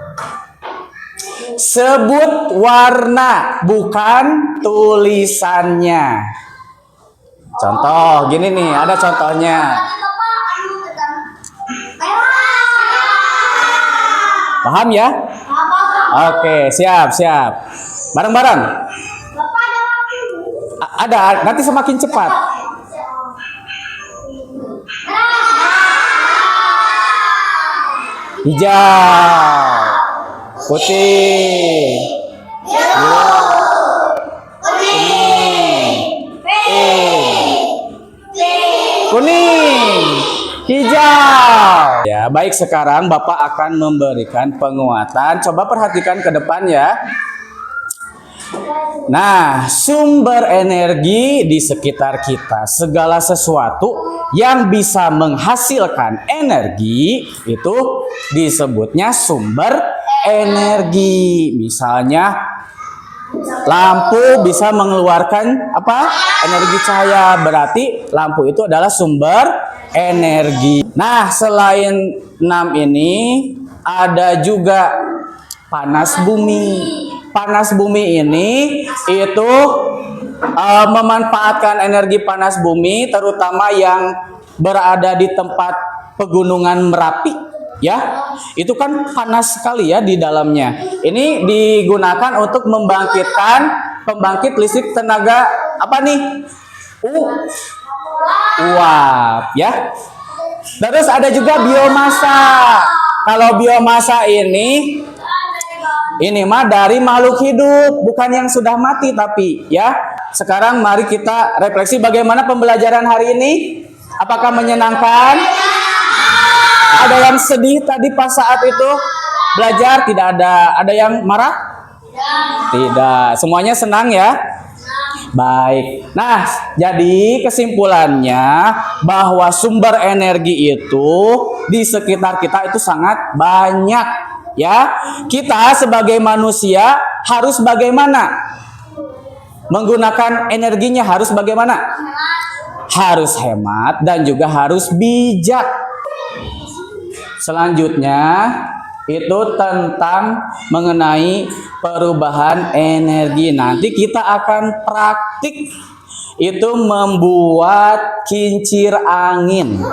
Sebut warna, bukan tulisannya. Contoh, gini nih, ada contohnya. Paham ya? Oke, siap. Bareng-bareng. Ada, nanti semakin cepat. Hijau, putih, kuning, hijau. Ya, baik, sekarang Bapak akan memberikan penguatan. Coba perhatikan ke depan ya. Nah, sumber energi di sekitar kita, segala sesuatu yang bisa menghasilkan energi itu disebutnya sumber energi. Misalnya lampu bisa mengeluarkan apa? Energi cahaya, berarti lampu itu adalah sumber energi. Nah, selain 6 ini ada juga panas bumi. Panas bumi ini itu memanfaatkan energi panas bumi, terutama yang berada di tempat pegunungan Merapi, ya. Itu kan panas sekali ya di dalamnya. Ini digunakan untuk membangkitkan pembangkit listrik tenaga apa nih? Uap, ya. Terus ada juga biomasa. Kalau biomasa ini mah dari makhluk hidup, bukan yang sudah mati tapi ya. Sekarang mari kita refleksi bagaimana pembelajaran hari ini. Apakah menyenangkan? Ada yang sedih tadi pas saat itu belajar? Tidak ada. Ada yang marah? Tidak. Semuanya senang ya? Baik. Nah, jadi kesimpulannya bahwa sumber energi itu di sekitar kita itu sangat banyak. Ya, kita sebagai manusia harus bagaimana? Menggunakan energinya harus bagaimana? Harus hemat dan juga harus bijak. Selanjutnya itu tentang mengenai perubahan energi. Nanti kita akan praktik itu membuat kincir angin.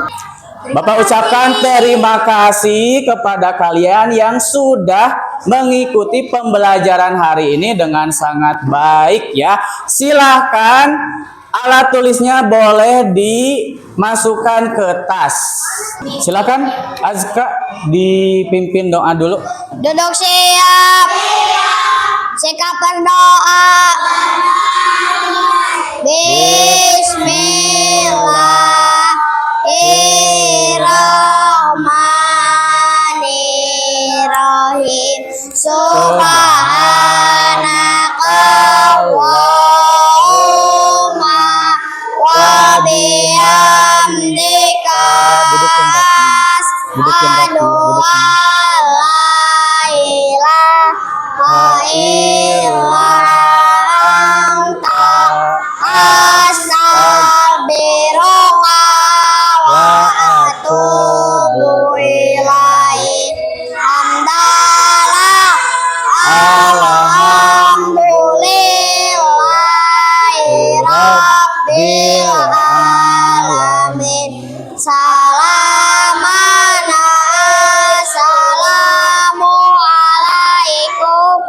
Bapak ucapkan terima kasih kepada kalian yang sudah mengikuti pembelajaran hari ini dengan sangat baik ya. Silahkan alat tulisnya boleh dimasukkan ke tas. Silakan Azka dipimpin doa dulu. Duduk siap. Sikap berdoa. Bismillahirrahmanirrahim. Subhanakallahumma wa bihamdika asyhadu an la ilaha illa anta astaghfiruka wa atubu ilaik. Hamdalah alhamdulillahi rabbil alamin. Salaman assalamualaikum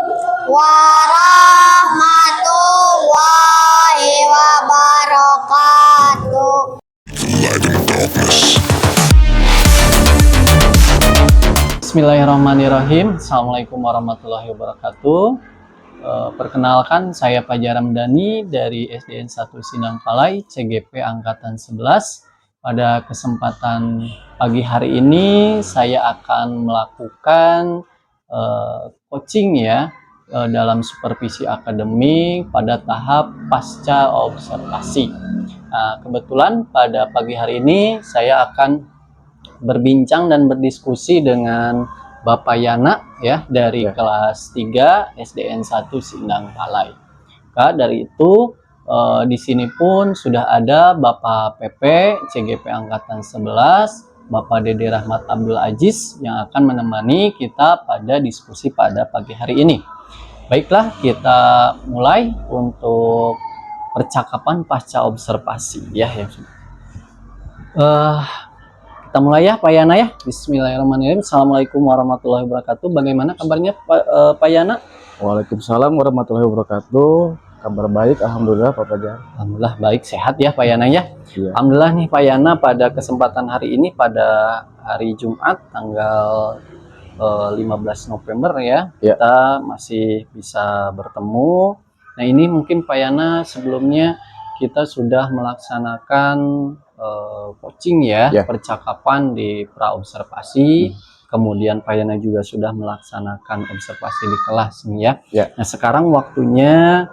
warahmatullahi wabarakatuh. Bismillahirrahmanirrahim. Assalamualaikum warahmatullahi wabarakatuh. Perkenalkan, saya Fajar Ramdhani dari SDN 1 Sindang Palai, CGP Angkatan 11. Pada kesempatan pagi hari ini saya akan melakukan coaching ya dalam supervisi akademik pada tahap pasca observasi. Nah, kebetulan pada pagi hari ini saya akan berbincang dan berdiskusi dengan Bapak Yana ya dari kelas 3 SDN 1 Sindang Palai. Dari itu di sini pun sudah ada Bapak PP CGP Angkatan 11, Bapak Dede Rahmat Abdul Aziz yang akan menemani kita pada diskusi pada pagi hari ini. Baiklah, kita mulai untuk percakapan pasca observasi ya. Kita Kita mulai ya Pak Yana ya. Bismillahirrahmanirrahim. Assalamualaikum warahmatullahi wabarakatuh. Bagaimana kabarnya Pak Yana? Waalaikumsalam warahmatullahi wabarakatuh. Kabar baik, alhamdulillah Pak Fajar. Alhamdulillah baik, sehat ya Pak Yana ya. Iya. Alhamdulillah nih Pak Yana, pada kesempatan hari ini pada hari Jumat tanggal 15 November ya, kita masih bisa bertemu. Nah ini mungkin Pak Yana, sebelumnya kita sudah melaksanakan coaching ya, percakapan di praobservasi. Kemudian Pak Yana juga sudah melaksanakan observasi di kelas nih ya. Nah sekarang waktunya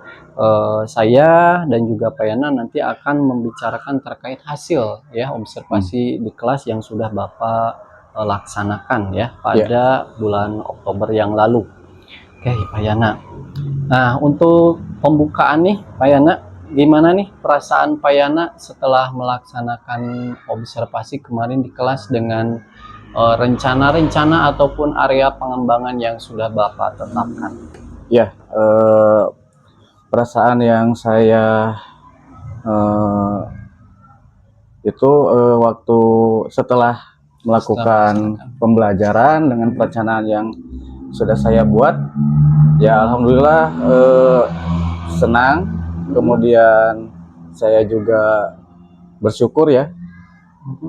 saya dan juga Pak Yana nanti akan membicarakan terkait hasil ya observasi di kelas yang sudah Bapak laksanakan ya pada bulan Oktober yang lalu. Oke Pak Yana. Nah untuk pembukaan nih Pak Yana, gimana nih perasaan Pak Yana setelah melaksanakan observasi kemarin di kelas dengan rencana-rencana ataupun area pengembangan yang sudah Bapak tetapkan? Ya, perasaan yang saya itu waktu setelah melakukan pembelajaran dengan perencanaan yang sudah saya buat, ya alhamdulillah senang. Kemudian saya juga bersyukur ya,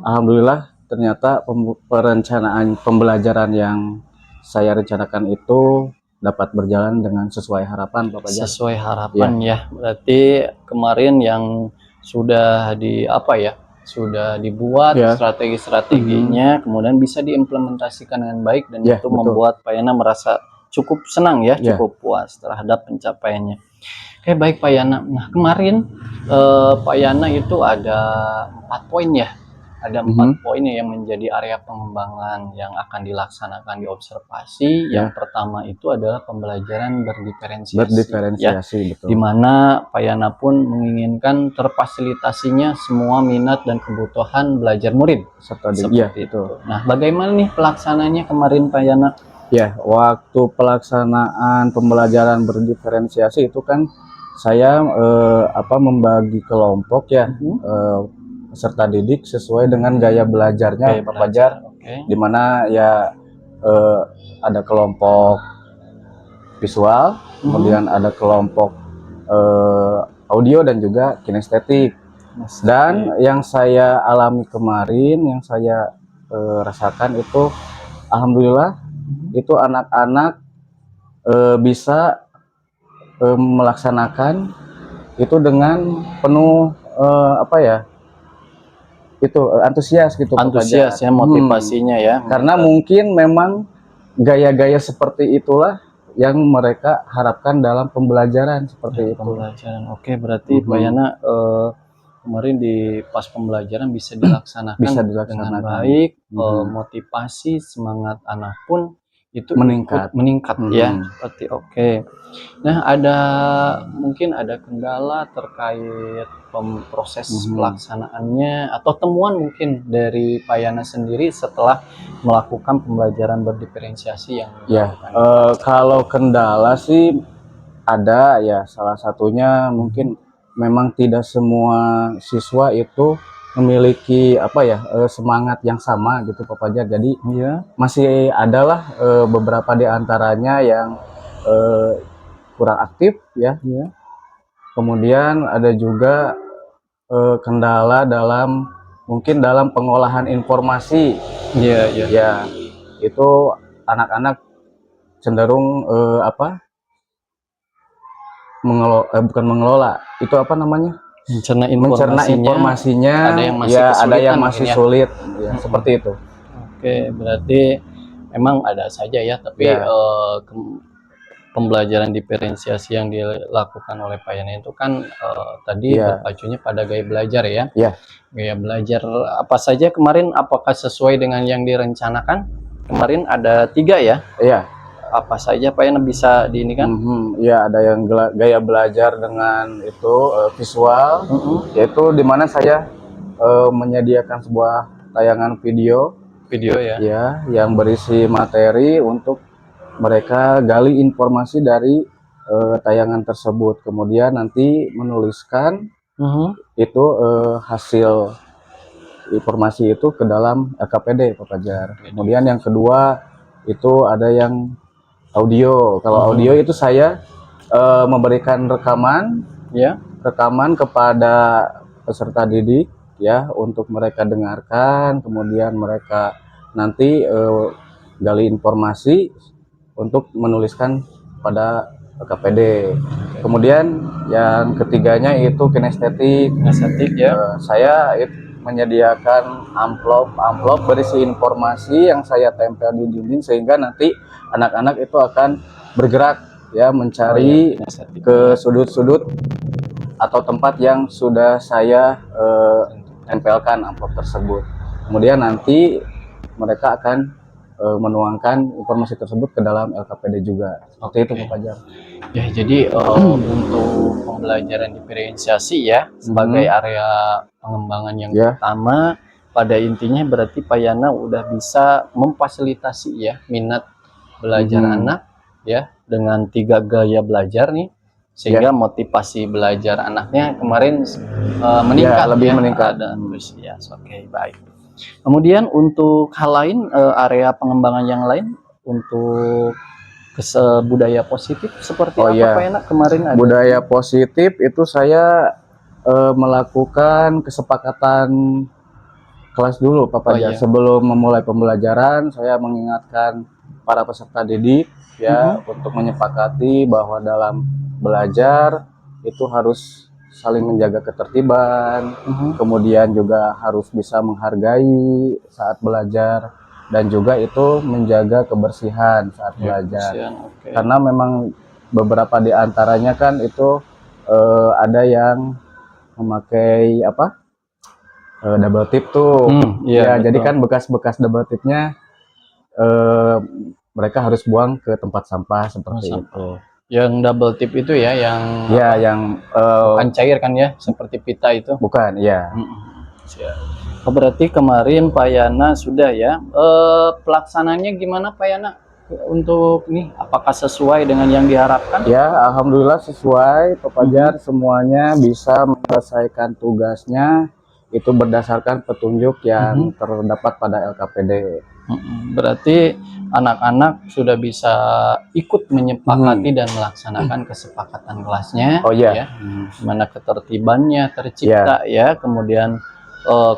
alhamdulillah ternyata perencanaan pembelajaran yang saya rencanakan itu dapat berjalan dengan sesuai harapan Pak Fajar. Sesuai harapan ya. Berarti kemarin yang sudah sudah dibuat strategi-strateginya, kemudian bisa diimplementasikan dengan baik, dan itu membuat Pak Yana merasa cukup senang ya, cukup puas terhadap pencapaiannya. Oke baik Pak Yana. Nah kemarin Pak Yana itu ada 4 poin ya. Ada 4 poin yang menjadi area pengembangan yang akan dilaksanakan di observasi. Yang pertama itu adalah pembelajaran berdiferensiasi. Betul. Di mana Pak Yana pun menginginkan terfasilitasinya semua minat dan kebutuhan belajar murid. Seperti itu. Nah, bagaimana nih pelaksananya kemarin Pak Yana? Ya, waktu pelaksanaan pembelajaran berdiferensiasi itu kan saya membagi kelompok ya. Peserta didik sesuai dengan gaya belajarnya Pak Fajar, dimana ya ada kelompok visual, kemudian ada kelompok audio dan juga kinestetik. Dan yang saya alami kemarin, yang saya rasakan itu alhamdulillah itu anak-anak bisa melaksanakan itu dengan penuh antusias gitu, antusias ya, motivasinya ya. Karena mungkin memang gaya-gaya seperti itulah yang mereka harapkan dalam pembelajaran seperti itu. Oke, berarti Pak Yana kemarin di pas pembelajaran bisa dilaksanakan, dengan baik, motivasi, semangat anak pun itu meningkat ya. Seperti Nah, mungkin ada kendala terkait proses pelaksanaannya atau temuan mungkin dari Pak Yana sendiri setelah melakukan pembelajaran berdiferensiasi yang kalau kendala sih ada ya, salah satunya mungkin memang tidak semua siswa itu memiliki semangat yang sama gitu Pak Fajar. Jadi masih adalah beberapa di antaranya yang kurang aktif ya. Kemudian ada juga kendala mungkin dalam pengolahan informasi. Ya, itu anak-anak cenderung bukan mengelola, itu apa namanya? Mencerna informasinya. Ada yang masih sulit ya, seperti itu. Oke, berarti memang ada saja ya, tapi pembelajaran diferensiasi yang dilakukan oleh Pak Yana itu kan tadi berpacunya pada gaya belajar ya. Gaya belajar apa saja kemarin, apakah sesuai dengan yang direncanakan? Kemarin ada 3 ya? Apa saja Pak Yana bisa diinikan? Ya, ada yang gaya belajar dengan itu visual, yaitu dimana saya menyediakan sebuah tayangan video ya, yang berisi materi untuk mereka gali informasi dari tayangan tersebut, kemudian nanti menuliskan itu hasil informasi itu ke dalam LKPD Pak Fajar. Kemudian yang kedua itu ada yang audio. Kalau audio itu saya memberikan rekaman kepada peserta didik ya untuk mereka dengarkan, kemudian mereka nanti gali informasi untuk menuliskan pada LKPD. Kemudian yang ketiganya itu kinestetik ya. Saya menyediakan amplop berisi informasi yang saya tempel di dinding sehingga nanti anak-anak itu akan bergerak ya mencari ke sudut-sudut atau tempat yang sudah saya tempelkan amplop tersebut. Kemudian nanti mereka akan menuangkan informasi tersebut ke dalam LKPD juga. Seperti itu Pak Fajar. Ya, jadi untuk pembelajaran diferensiasi ya sebagai area pengembangan yang pertama, pada intinya berarti Pak Yana udah bisa memfasilitasi ya minat belajar anak ya dengan 3 gaya belajar nih, sehingga motivasi belajar anaknya kemarin meningkat, lebih ya, meningkat. Oke, baik. Kemudian untuk hal lain, area pengembangan yang lain untuk budaya positif seperti apa Pak Yana kemarin ada? Budaya positif itu saya melakukan kesepakatan kelas dulu Pak Fajar. Sebelum memulai pembelajaran saya mengingatkan para peserta didik ya untuk menyepakati bahwa dalam belajar itu harus saling menjaga ketertiban, kemudian juga harus bisa menghargai saat belajar dan juga itu menjaga kebersihan saat belajar. Karena memang beberapa di antaranya kan itu ada yang memakai double tip tuh. Jadi kan bekas-bekas double tipnya mereka harus buang ke tempat sampah seperti itu. Yang double tip itu ya yang bukan cair kan ya, seperti pita itu? Bukan, ya. Berarti kemarin Pak Yana sudah ya. Pelaksananya gimana Pak Yana untuk nih? Apakah sesuai dengan yang diharapkan? Ya, alhamdulillah sesuai Pak Fajar. Semuanya bisa menyelesaikan tugasnya itu berdasarkan petunjuk yang terdapat pada LKPD. Berarti anak-anak sudah bisa ikut menyepakati dan melaksanakan kesepakatan kelasnya, ya, mana ketertibannya tercipta, ya, kemudian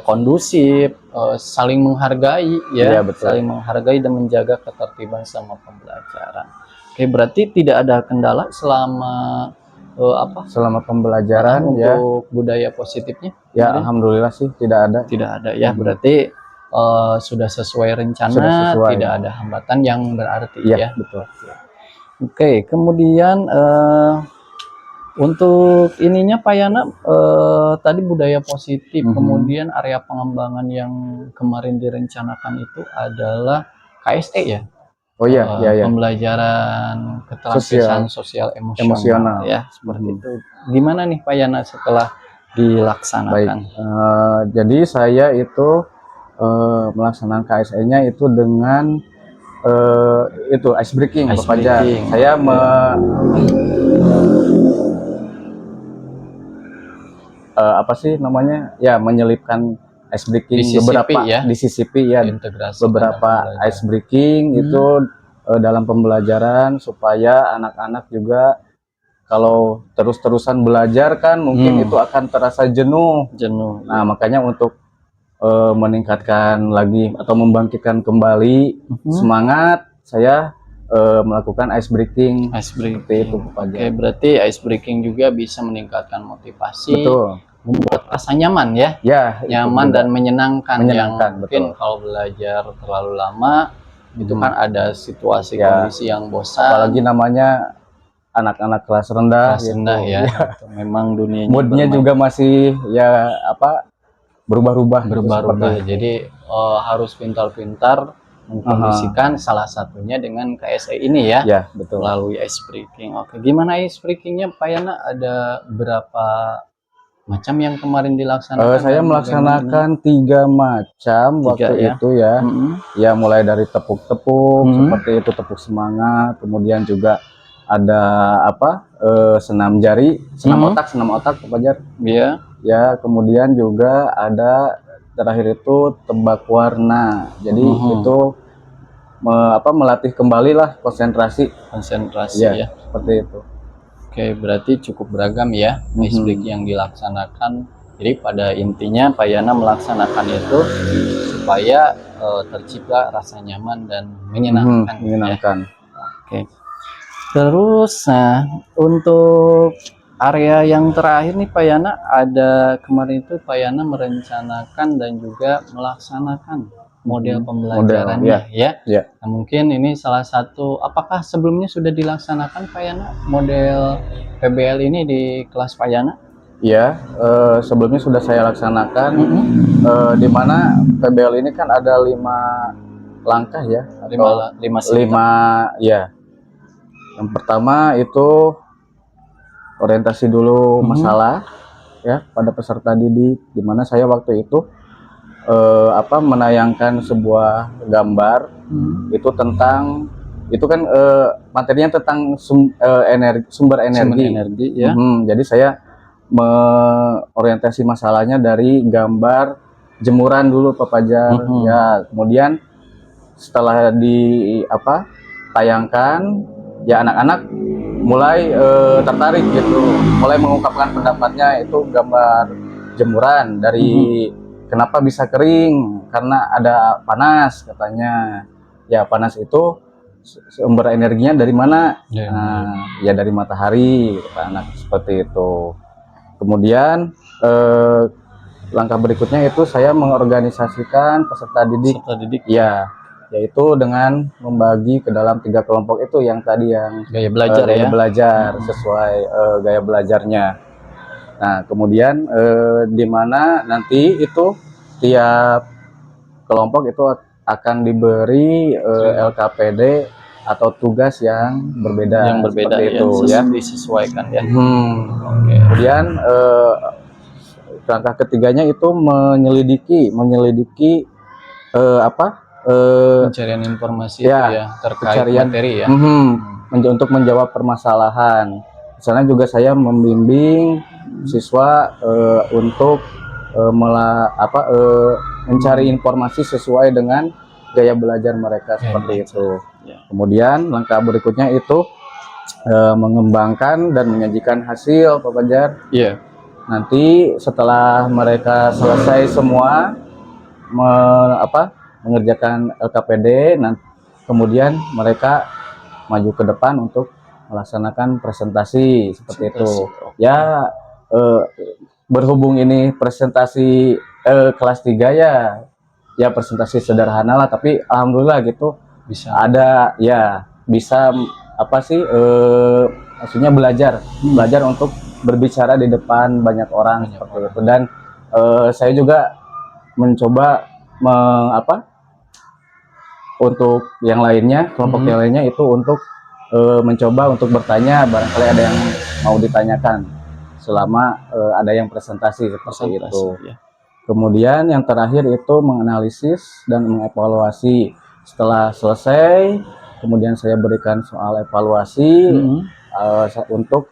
kondusif, saling menghargai, ya, saling menghargai dan menjaga ketertiban selama pembelajaran. Oke, berarti tidak ada kendala selama selama pembelajaran untuk budaya positifnya? Ya, alhamdulillah sih tidak ada ya. Berarti sudah sesuai rencana, tidak ada hambatan yang berarti ya. Betul. Oke, kemudian untuk ininya Pak Yana tadi budaya positif, kemudian area pengembangan yang kemarin direncanakan itu adalah KSE ya. Pembelajaran keterampilan sosial emosional ya, seperti itu. Gimana nih Pak Yana setelah dilaksanakan? Jadi saya itu melaksanakan KSE-nya itu dengan itu ice breaking Pak Fajar. Saya menyelipkan ice breaking disisipi beberapa ice breaking itu dalam pembelajaran supaya anak-anak juga kalau terus-terusan belajar kan mungkin itu akan terasa jenuh. Nah, makanya untuk meningkatkan lagi atau membangkitkan kembali semangat, saya melakukan ice breaking. Seperti itu Pak Fajar. Oke, berarti ice breaking juga bisa meningkatkan motivasi, membuat rasa nyaman ya, nyaman dan menyenangkan. Mungkin kalau belajar terlalu lama itu kan ada situasi kondisi yang bosan, apalagi namanya anak-anak kelas rendah ya. Memang dunianya moodnya juga masih berubah-ubah. Jadi harus pintar-pintar mengkondisikan salah satunya dengan KSE ini ya. Betul. Melalui ice breaking. Oke, gimana ice breakingnya Pak Yana? Ada berapa macam yang kemarin dilaksanakan? Saya melaksanakan 3 macam waktu itu ya. Ya, mulai dari tepuk-tepuk seperti itu, tepuk semangat, kemudian juga ada senam jari, senam otak Pak Fajar. Ya, kemudian juga ada terakhir itu tebak warna. Jadi itu melatih kembali lah konsentrasi ya. Seperti itu. Oke, berarti cukup beragam ya ice break yang dilaksanakan. Jadi pada intinya Pak Yana melaksanakan itu supaya tercipta rasa nyaman dan menyenangkan. Menyenangkan. Ya. Oke. Terus untuk area yang terakhir nih Pak Yana, ada kemarin itu Pak Yana merencanakan dan juga melaksanakan model pembelajarannya ya. Nah, mungkin ini salah satu, apakah sebelumnya sudah dilaksanakan Pak Yana model PBL ini di kelas Pak Yana? Iya, sebelumnya sudah saya laksanakan, di mana PBL ini kan ada 5 langkah ya, atau 5 ya. Yang pertama itu orientasi dulu masalah ya pada peserta didik, di mana saya waktu itu menayangkan sebuah gambar itu tentang itu kan materinya tentang sumber energi ya. Jadi saya orientasi masalahnya dari gambar jemuran dulu Pak Fajar ya, kemudian setelah tayangkan ya, anak-anak mulai tertarik gitu, mulai mengungkapkan pendapatnya. Itu gambar jemuran dari kenapa bisa kering, karena ada panas katanya. Ya, panas itu sumber energinya dari mana? Ya dari matahari, kata anak, seperti itu. Kemudian langkah berikutnya itu saya mengorganisasikan peserta didik ya, yaitu dengan membagi ke dalam 3 kelompok itu yang tadi yang gaya belajar belajar sesuai gaya belajarnya. Nah, kemudian di mana nanti itu tiap kelompok itu akan diberi LKPD atau tugas yang berbeda itu ya, disesuaikan ya. Kemudian langkah ketiganya itu menyelidiki pencarian informasi ya, terkait materi ya. Untuk menjawab permasalahan. Di sana juga saya membimbing siswa untuk mencari informasi sesuai dengan gaya belajar mereka seperti itu. Kemudian langkah berikutnya itu mengembangkan dan menyajikan hasil Pak Fajar. Nanti setelah mereka selesai semua mengerjakan LKPD, kemudian mereka maju ke depan untuk melaksanakan presentasi seperti itu. Ya, berhubung ini presentasi kelas 3 ya presentasi sederhana lah, tapi alhamdulillah gitu bisa maksudnya belajar untuk berbicara di depan banyak orang seperti itu. Dan saya juga mencoba untuk yang lainnya, kelompok yang lainnya itu untuk mencoba untuk bertanya, barangkali ada yang mau ditanyakan selama ada yang presentasi seperti itu. Kemudian yang terakhir itu menganalisis dan mengevaluasi. Setelah selesai, kemudian saya berikan soal evaluasi untuk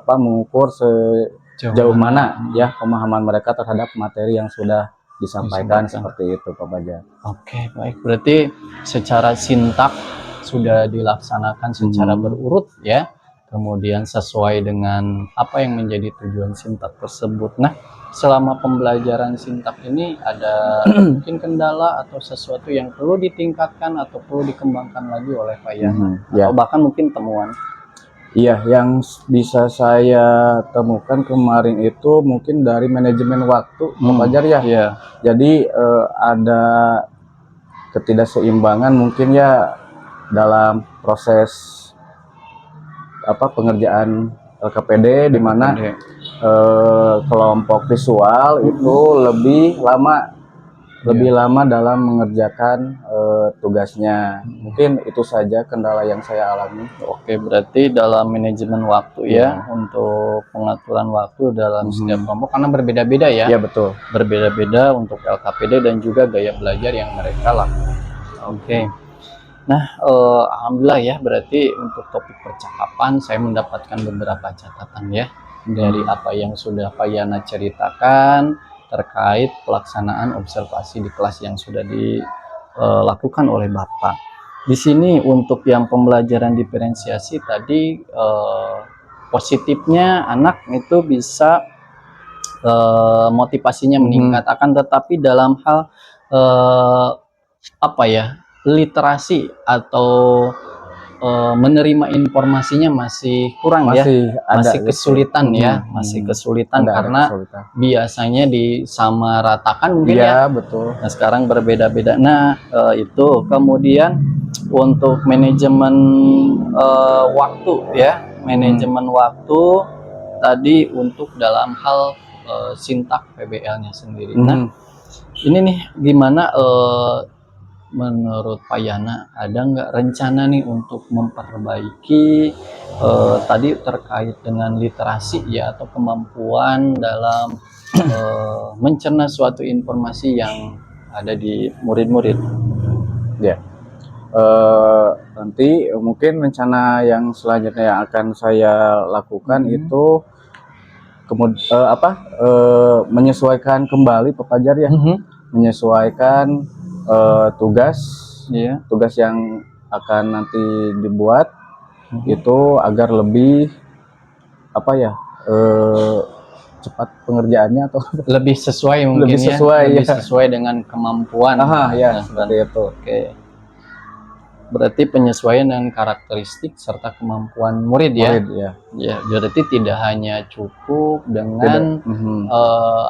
mengukur sejauh mana ya pemahaman mereka terhadap materi yang sudah disampaikan seperti itu Pak Fajar. Oke, baik. Berarti secara sintak sudah dilaksanakan secara berurut ya. Kemudian sesuai dengan apa yang menjadi tujuan sintak tersebut. Nah, selama pembelajaran sintak ini ada mungkin kendala atau sesuatu yang perlu ditingkatkan atau perlu dikembangkan lagi oleh Pak Yana atau bahkan mungkin temuan? Iya, yang bisa saya temukan kemarin itu mungkin dari manajemen waktu Pak Fajar ya. Jadi ada ketidakseimbangan mungkin ya dalam proses pengerjaan LKPD, di mana kelompok visual itu lebih lama dalam mengerjakan tugasnya. Mungkin itu saja kendala yang saya alami. Oke, berarti dalam manajemen waktu ya untuk pengaturan waktu dalam setiap kelompok karena berbeda-beda ya. Iya, betul. Berbeda-beda untuk LKPD dan juga gaya belajar yang mereka lakukan. Oke. Nah, alhamdulillah ya, berarti untuk topik percakapan saya mendapatkan beberapa catatan ya dari apa yang sudah Pak Yana ceritakan. terkait pelaksanaan observasi di kelas yang sudah dilakukan oleh Bapak. Di sini untuk yang pembelajaran diferensiasi tadi positifnya anak itu bisa motivasinya meningkat, akan tetapi dalam hal literasi atau menerima informasinya masih kurang, masih masih kesulitan masih kesulitan karena biasanya disamaratakan mungkin betul. Nah sekarang berbeda-beda. Nah itu kemudian untuk manajemen waktu manajemen waktu tadi untuk dalam hal sintak PBL-nya sendiri. Nah ini nih gimana menurut Pak Yana, ada nggak rencana nih untuk memperbaiki tadi terkait dengan literasi atau kemampuan dalam mencerna suatu informasi yang ada di murid-murid? Ya, nanti mungkin rencana yang selanjutnya yang akan saya lakukan itu menyesuaikan kembali Pak Fajar menyesuaikan tugas yang akan nanti dibuat itu agar lebih cepat pengerjaannya atau lebih sesuai mungkin lebih sesuai dengan kemampuan. Seperti itu. Oke. Berarti penyesuaian dengan karakteristik serta kemampuan murid ya. Berarti tidak hanya cukup dengan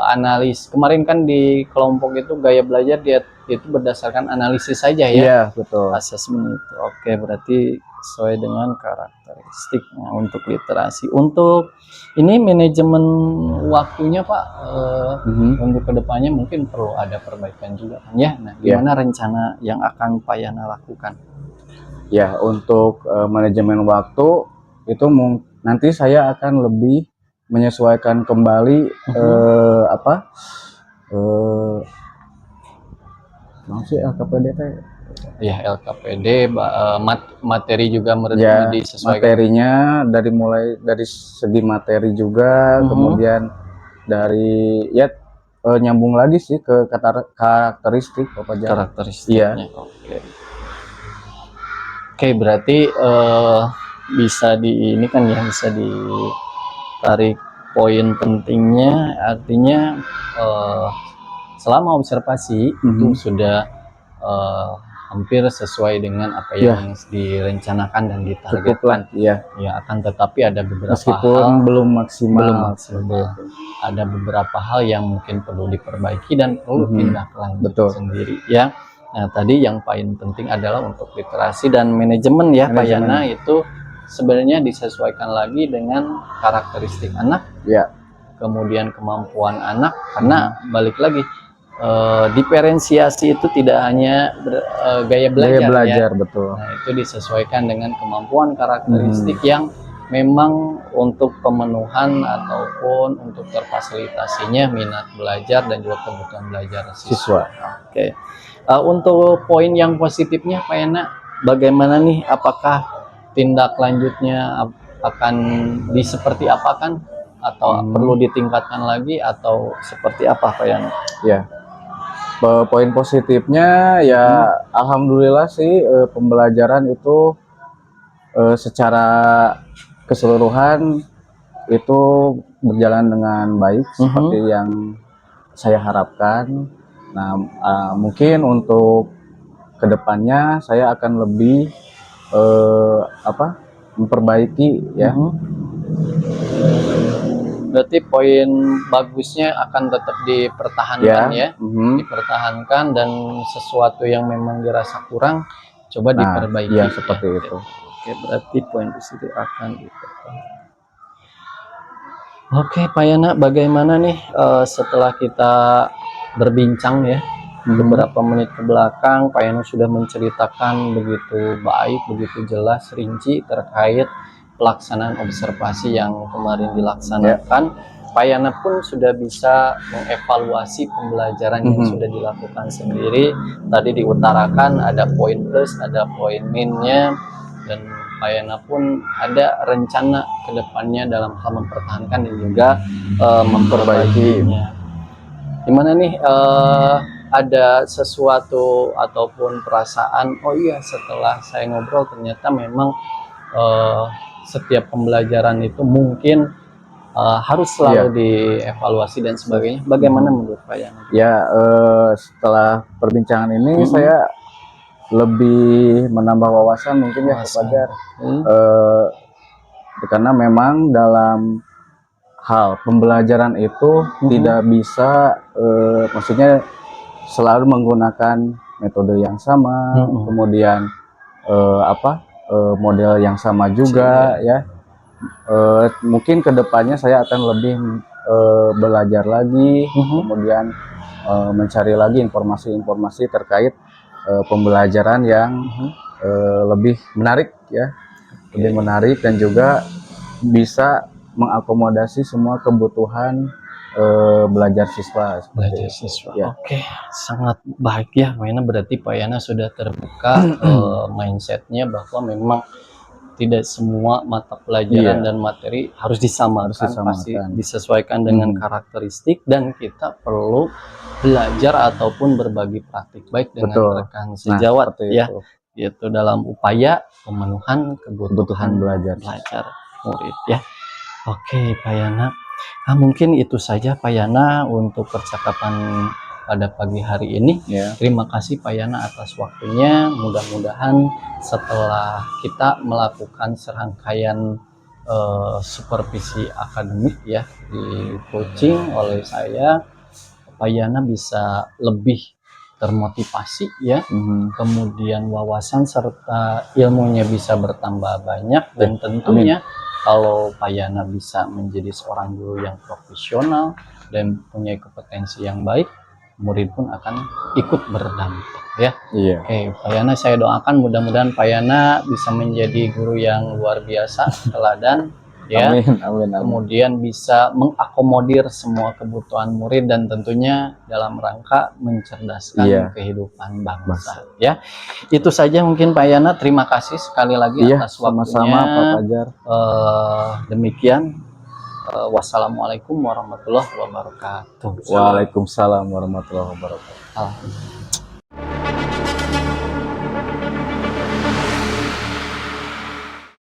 analis. Kemarin kan di kelompok itu gaya belajar dia itu berdasarkan analisis saja ya. Iya, betul. Asesmen itu. Oke, berarti sesuai dengan karakteristik. Nah, untuk literasi. Untuk ini manajemen waktunya Pak, untuk kedepannya mungkin perlu ada perbaikan juga kan ya. Nah, gimana rencana yang akan Pak Yana lakukan? Ya, untuk manajemen waktu itu nanti saya akan lebih menyesuaikan kembali LKPD LKPD materi juga disesuaikan. Materinya dari segi materi juga, kemudian dari nyambung lagi sih ke karakteristik Bapak Jar. Karakteristiknya. Oke, berarti bisa ditarik poin pentingnya, artinya selama observasi itu sudah hampir sesuai dengan apa yang direncanakan dan ditargetkan. Akan tetapi ada beberapa hal belum maksimal. Ada beberapa hal yang mungkin perlu diperbaiki dan perlu tindak lanjut sendiri ya. Nah, tadi yang paling penting adalah untuk literasi dan manajemen Pak Yana itu sebenarnya disesuaikan lagi dengan karakteristik anak, kemudian kemampuan anak, karena balik lagi diferensiasi itu tidak hanya gaya belajar betul. Nah, itu disesuaikan dengan kemampuan karakteristik yang memang untuk pemenuhan ataupun untuk terfasilitasinya minat belajar dan juga kebutuhan belajar siswa. Oke. Untuk poin yang positifnya Pak Yana, bagaimana nih, apakah tindak lanjutnya akan seperti apa kan, atau perlu ditingkatkan lagi atau seperti apa Pak Yana? Poin positifnya alhamdulillah sih pembelajaran itu secara keseluruhan itu berjalan dengan baik seperti yang saya harapkan. Nah, mungkin untuk kedepannya saya akan lebih memperbaiki Berarti poin bagusnya akan tetap dipertahankan dipertahankan, dan sesuatu yang memang dirasa kurang coba diperbaiki. Seperti itu. Oke, berarti poin positif akan dipertahankan. Oke, Pak Yana, bagaimana nih setelah kita berbincang beberapa menit ke belakang, Pak Yana sudah menceritakan begitu baik, begitu jelas, rinci terkait pelaksanaan observasi yang kemarin dilaksanakan. Pak Yana pun sudah bisa mengevaluasi pembelajaran yang sudah dilakukan sendiri. Tadi diutarakan ada poin plus, ada poin minnya, dan Pak Yana pun ada rencana kedepannya dalam hal mempertahankan dan juga memperbaikinya. Gimana nih, ada sesuatu ataupun perasaan, oh iya setelah saya ngobrol ternyata memang setiap pembelajaran itu mungkin harus selalu dievaluasi dan sebagainya. Bagaimana menurut Pak Yana? Ya, setelah perbincangan ini saya lebih menambah wawasan mungkin ya Pak Fajar. Karena memang dalam hal pembelajaran itu tidak bisa, maksudnya selalu menggunakan metode yang sama, kemudian model yang sama juga ya. Mungkin kedepannya saya akan lebih belajar lagi, kemudian mencari lagi informasi-informasi terkait pembelajaran yang lebih menarik ya, lebih menarik dan juga bisa mengakomodasi semua kebutuhan belajar siswa. Ya. Oke, sangat baik ya, Mayana. Berarti Pak Yana sudah terbuka mindsetnya bahwa memang tidak semua mata pelajaran dan materi harus disamakan, pasti disesuaikan dengan karakteristik, dan kita perlu belajar ataupun berbagi praktik baik dengan rekan sejawat itu dalam upaya pemenuhan kebutuhan belajar murid ya. Oke Pak Yana, mungkin itu saja Pak Yana untuk percakapan pada pagi hari ini. Terima kasih Pak Yana atas waktunya. Mudah-mudahan setelah kita melakukan serangkaian supervisi akademik ya di coaching oleh saya, Pak Yana bisa lebih termotivasi ya, kemudian wawasan serta ilmunya bisa bertambah banyak, dan tentunya kalau Pak Yana bisa menjadi seorang guru yang profesional dan punya kompetensi yang baik, murid pun akan ikut berdampak ya. Oke, Pak Yana, saya doakan mudah-mudahan Pak Yana bisa menjadi guru yang luar biasa, teladan ya. Amin. Kemudian bisa mengakomodir semua kebutuhan murid dan tentunya dalam rangka mencerdaskan kehidupan bangsa ya. Itu saja mungkin Pak Yana. Terima kasih sekali lagi atas waktunya. Sama-sama Pak Fajar. Demikian. Wassalamualaikum warahmatullahi wabarakatuh. Waalaikumsalam warahmatullahi wabarakatuh.